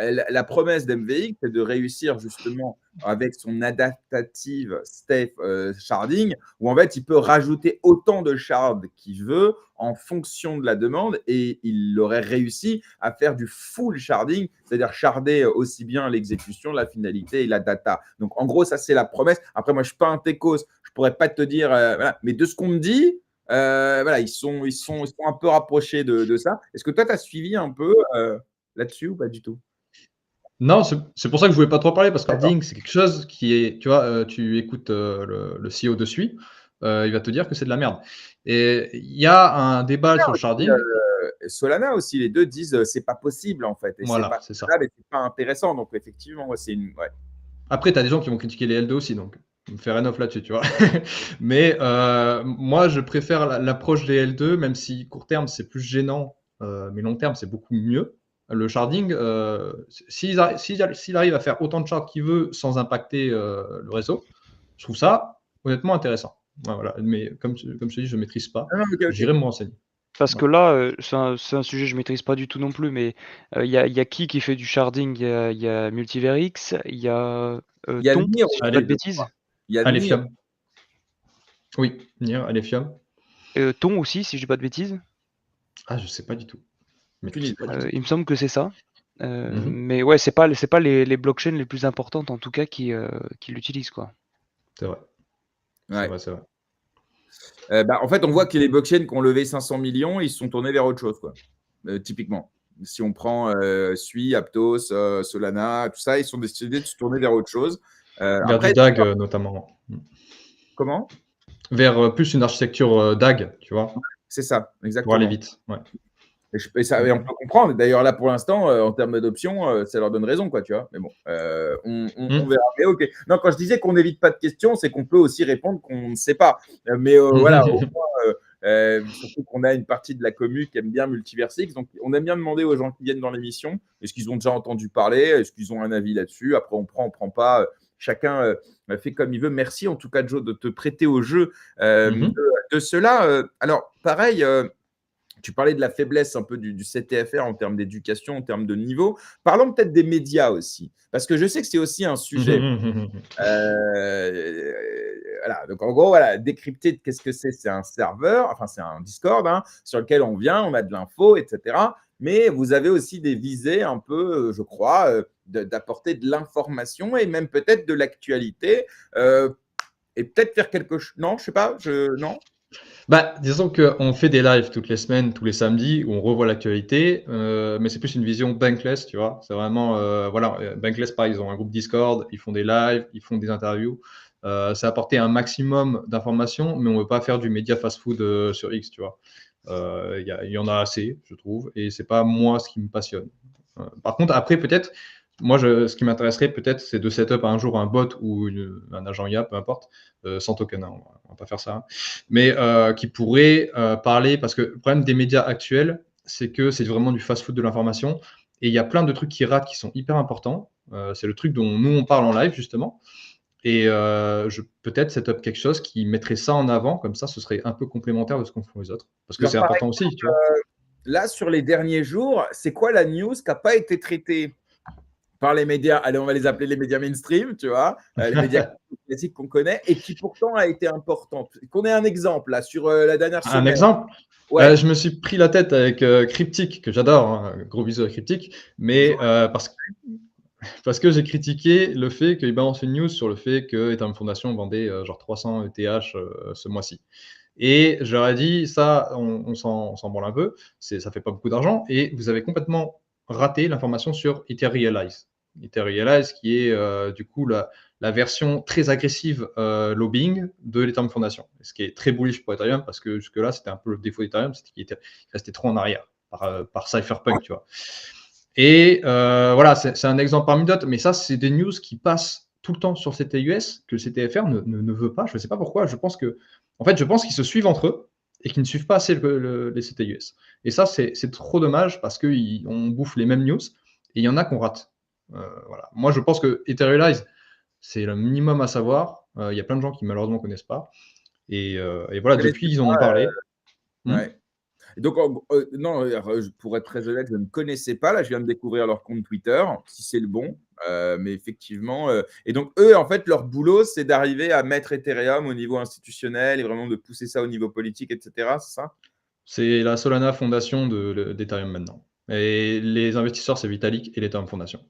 la promesse d'MVX, c'est de réussir justement avec son adaptative state sharding, où en fait, il peut rajouter autant de shards qu'il veut en fonction de la demande et il aurait réussi à faire du full sharding, c'est-à-dire sharder aussi bien l'exécution, la finalité et la data. Donc, en gros, ça, c'est la promesse. Après, moi, je ne suis pas un techos, je ne pourrais pas te dire, voilà. Mais de ce qu'on me dit, voilà, ils sont un peu rapprochés de ça. Est-ce que toi, tu as suivi un peu là-dessus ou pas du tout? Non, c'est pour ça que je voulais pas trop parler parce que D'accord. sharding, c'est quelque chose qui est, tu vois, tu écoutes le CEO dessus, il va te dire que c'est de la merde. Et il y a un débat sur le sharding. Solana aussi, les deux disent c'est pas possible en fait. Et c'est Voilà, pas c'est ça. faisable et c'est pas intéressant. Donc, effectivement, ouais, c'est une. Ouais. Après, tu as des gens qui vont critiquer les L2 aussi, donc faire un off là-dessus, tu vois. Mais moi, je préfère l'approche des L2, même si court terme, c'est plus gênant, mais long terme, c'est beaucoup mieux. Le sharding, s'il arrive à faire autant de shards qu'il veut sans impacter le réseau, je trouve ça honnêtement intéressant. Ouais, voilà. Mais comme je te dis, je ne maîtrise pas. Ah non, ok, ok. J'irai me renseigner. Parce que là, c'est un sujet que je maîtrise pas du tout non plus, mais il y a qui fait du sharding? Il y a Multiverix, il y a Il y a Ton, Nier si je dis pas Allez, de bêtises. il y a Nier. Alephium. Oui, Nier, Alephium. Ton aussi, si je dis pas de bêtises. Ah, je sais pas du tout. Mais Aucune je sais idée. pas du tout. Il me semble que c'est ça. Mhm. Mais ouais, c'est pas les blockchains les plus importantes en tout cas qui l'utilisent, quoi. C'est vrai, c'est Ouais. vrai, c'est vrai. En fait, on voit que les blockchains qui ont levé 500 millions, ils se sont tournés vers autre chose, quoi. Typiquement. Si on prend Sui, Aptos, Solana, tout ça, ils sont décidés de se tourner vers autre chose. Vers du Après, DAG notamment. comment? Vers plus une architecture DAG, tu vois, C'est ça, pour aller exactement. vite. Ouais. Et on peut comprendre. D'ailleurs, là, pour l'instant, en termes d'adoption, ça leur donne raison, quoi, tu vois. Mais bon, on verra. Mais ok. Non, quand je disais qu'on n'évite pas de questions, c'est qu'on peut aussi répondre qu'on ne sait pas. Mais voilà, au moins, surtout qu'on a une partie de la commu qui aime bien Multiversix. Donc, on aime bien demander aux gens qui viennent dans l'émission, est-ce qu'ils ont déjà entendu parler? Est-ce qu'ils ont un avis là-dessus? Après, on prend pas. Chacun fait comme il veut. Merci en tout cas, Joe, de te prêter au jeu de cela. Alors, pareil, tu parlais de la faiblesse un peu du CTFR en termes d'éducation, en termes de niveau. Parlons peut-être des médias aussi, parce que je sais que c'est aussi un sujet. Voilà. Donc, en gros, voilà, décrypter, qu'est-ce que c'est? C'est un serveur, enfin, c'est un Discord sur lequel on vient, on a de l'info, etc. Mais vous avez aussi des visées un peu, je crois, d'apporter de l'information et même peut-être de l'actualité. Et peut-être faire quelque chose. Non, je sais pas. Non. Bah, disons qu'on fait des lives toutes les semaines, tous les samedis, où on revoit l'actualité, mais c'est plus une vision bankless, tu vois. C'est vraiment, voilà, bankless, pareil, ils ont un groupe Discord, ils font des lives, ils font des interviews. C'est apporter un maximum d'informations, mais on ne veut pas faire du média fast-food sur X, tu vois. Il y en a assez, je trouve, et c'est pas moi ce qui me passionne. Par contre, après, peut-être, moi, ce qui m'intéresserait peut-être, c'est de set up un jour un bot ou un agent IA, peu importe, sans token, hein, on va pas faire ça, hein, mais qui pourrait parler, parce que le problème des médias actuels, c'est que c'est vraiment du fast-food de l'information, et il y a plein de trucs qui ratent, qui sont hyper importants. C'est le truc dont nous, on parle en live, justement, et peut-être set up quelque chose qui mettrait ça en avant, comme ça, ce serait un peu complémentaire de ce qu'on font les autres, parce que Alors, c'est par important aussi, tu vois. là, sur les derniers jours, c'est quoi la news qui n'a pas été traitée par les médias? Allez, on va les appeler les médias mainstream, tu vois, les médias classiques qu'on connaît et qui pourtant a été importante. Qu'on ait un exemple là sur la dernière Un semaine. exemple, Ouais. je me suis pris la tête avec Cryptic, que j'adore, hein, gros bisous à Cryptic, mais parce que j'ai critiqué le fait qu'il balance une news sur le fait que Ethereum Foundation vendait genre 300 ETH ce mois-ci. Et je leur ai dit, ça, on s'en branle un peu, ça fait pas beaucoup d'argent, et vous avez complètement raté l'information sur Etherealize. Etherealize qui est du coup la version très agressive lobbying de l'Ethereum Foundation. Ce qui est très bullish pour Ethereum, parce que jusque-là, c'était un peu le défaut d'Ethereum, c'était qu'il restait trop en arrière par Cypherpunk, tu vois. Et voilà, c'est un exemple parmi d'autres, mais ça, c'est des news qui passent tout le temps sur CTUS, que le CTFR ne veut pas. Je ne sais pas pourquoi. Je pense qu'ils se suivent entre eux et qu'ils ne suivent pas assez les CTUS. Et ça, c'est trop dommage parce qu'on bouffe les mêmes news et il y en a qu'on rate. Voilà. Moi, je pense que Etherealize, c'est le minimum à savoir. Il y a plein de gens qui malheureusement ne connaissent pas. Et voilà, depuis, ils en ont parlé. Ouais. Donc, non, pour être très honnête, je ne connaissais pas. Là, je viens de découvrir leur compte Twitter, si c'est le bon. Mais effectivement. Et donc, eux, en fait, leur boulot, c'est d'arriver à mettre Ethereum au niveau institutionnel et vraiment de pousser ça au niveau politique, etc. C'est ça? C'est la Solana Fondation d'Ethereum maintenant. Et les investisseurs, c'est Vitalik et l'Ethereum Foundation.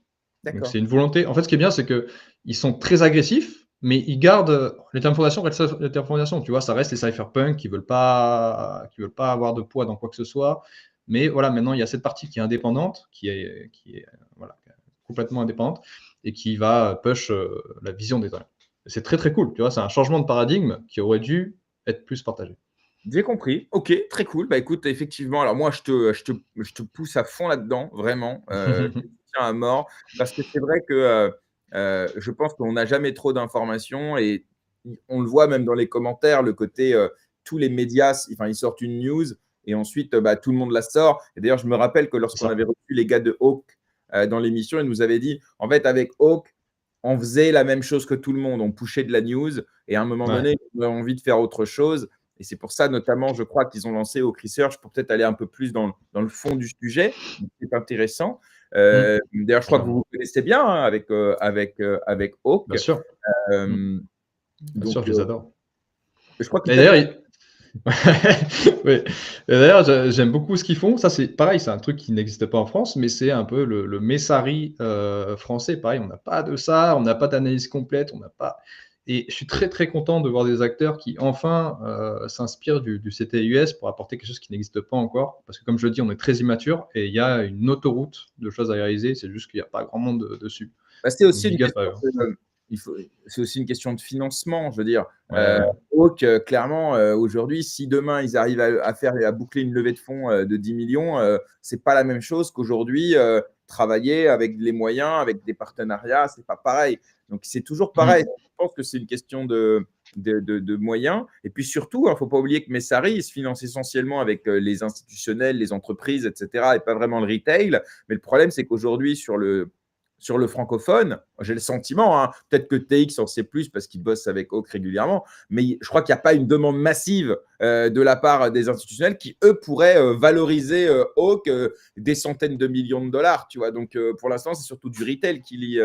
Donc, D'accord. c'est une volonté. En fait, ce qui est bien, c'est qu'ils sont très agressifs, mais ils gardent l'Ethereum Foundation reste l'Ethereum Foundation. Tu vois, ça reste les cypherpunks qui veulent pas avoir de poids dans quoi que ce soit. Mais voilà, maintenant, il y a cette partie qui est indépendante, qui est voilà, complètement indépendante et qui va push la vision d'Ethereum. C'est très, très cool. Tu vois, c'est un changement de paradigme qui aurait dû être plus partagé. J'ai compris. Ok, très cool. Bah écoute, effectivement, alors moi, je te pousse à fond là-dedans, vraiment. Je te tiens à mort. Parce que c'est vrai que je pense qu'on n'a jamais trop d'informations et on le voit même dans les commentaires, le côté tous les médias, enfin, ils sortent une news et ensuite, tout le monde la sort. Et d'ailleurs, je me rappelle que lorsqu'on avait reçu les gars de Hawk dans l'émission, ils nous avaient dit, en fait, avec Hawk, on faisait la même chose que tout le monde. On pushait de la news et à un moment donné, on avait envie de faire autre chose. Et c'est pour ça, notamment, je crois qu'ils ont lancé Hawk Research pour peut-être aller un peu plus dans le fond du sujet. C'est intéressant. D'ailleurs, je crois que vous vous connaissez bien hein, avec Hawk. Bien sûr. Bien Donc, sûr, je les adore. je crois Et d'ailleurs, oui. Et d'ailleurs, j'aime beaucoup ce qu'ils font. Ça, c'est pareil, c'est un truc qui n'existe pas en France, mais c'est un peu le Messari français. Pareil, on n'a pas de ça, on n'a pas d'analyse complète, on n'a pas. Et je suis très très content de voir des acteurs qui enfin s'inspirent du CTIUS pour apporter quelque chose qui n'existe pas encore. Parce que comme je le dis, on est très immature et il y a une autoroute de choses à réaliser. C'est juste qu'il n'y a pas grand monde dessus. c'est aussi, C'est aussi une question de financement. Je veux dire, Ouais. Hawk, clairement, aujourd'hui, si demain ils arrivent à boucler une levée de fonds de 10 millions, c'est pas la même chose qu'aujourd'hui travailler avec les moyens, avec des partenariats, c'est pas pareil. Donc c'est toujours pareil. Je pense que c'est une question de moyens. Et puis surtout, il ne faut pas oublier que Messari, il se finance essentiellement avec les institutionnels, les entreprises, etc., et pas vraiment le retail. Mais le problème, c'est qu'aujourd'hui, sur le francophone, j'ai le sentiment, hein, peut-être que TX en sait plus parce qu'il bosse avec Hawk régulièrement, mais je crois qu'il n'y a pas une demande massive de la part des institutionnels qui, eux, pourraient valoriser Hawk des centaines de millions de dollars. Tu vois. Donc, pour l'instant, c'est surtout du retail qui lie.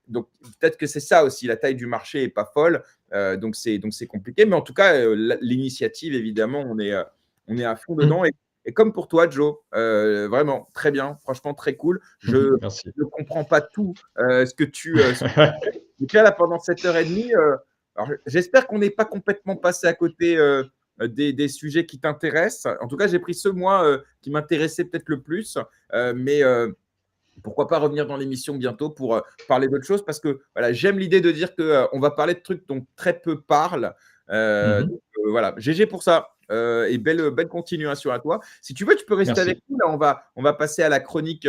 Donc, peut-être que c'est ça aussi, la taille du marché n'est pas folle, donc c'est compliqué. Mais en tout cas, l'initiative, évidemment, on est à fond dedans. Et comme pour toi, Joe, vraiment très bien, franchement très cool. Je ne comprends pas tout ce que tu fais là pendant 7h30. Alors, j'espère qu'on n'est pas complètement passé à côté des sujets qui t'intéressent. En tout cas, j'ai pris ceux, moi, qui m'intéressaient peut-être le plus. Mais pourquoi pas revenir dans l'émission bientôt pour parler d'autres choses parce que voilà, j'aime l'idée de dire qu'on va parler de trucs dont très peu parlent. Donc, voilà, GG pour ça. Et belle continuation à toi. Si tu veux, tu peux rester avec nous. Là, on va passer à la chronique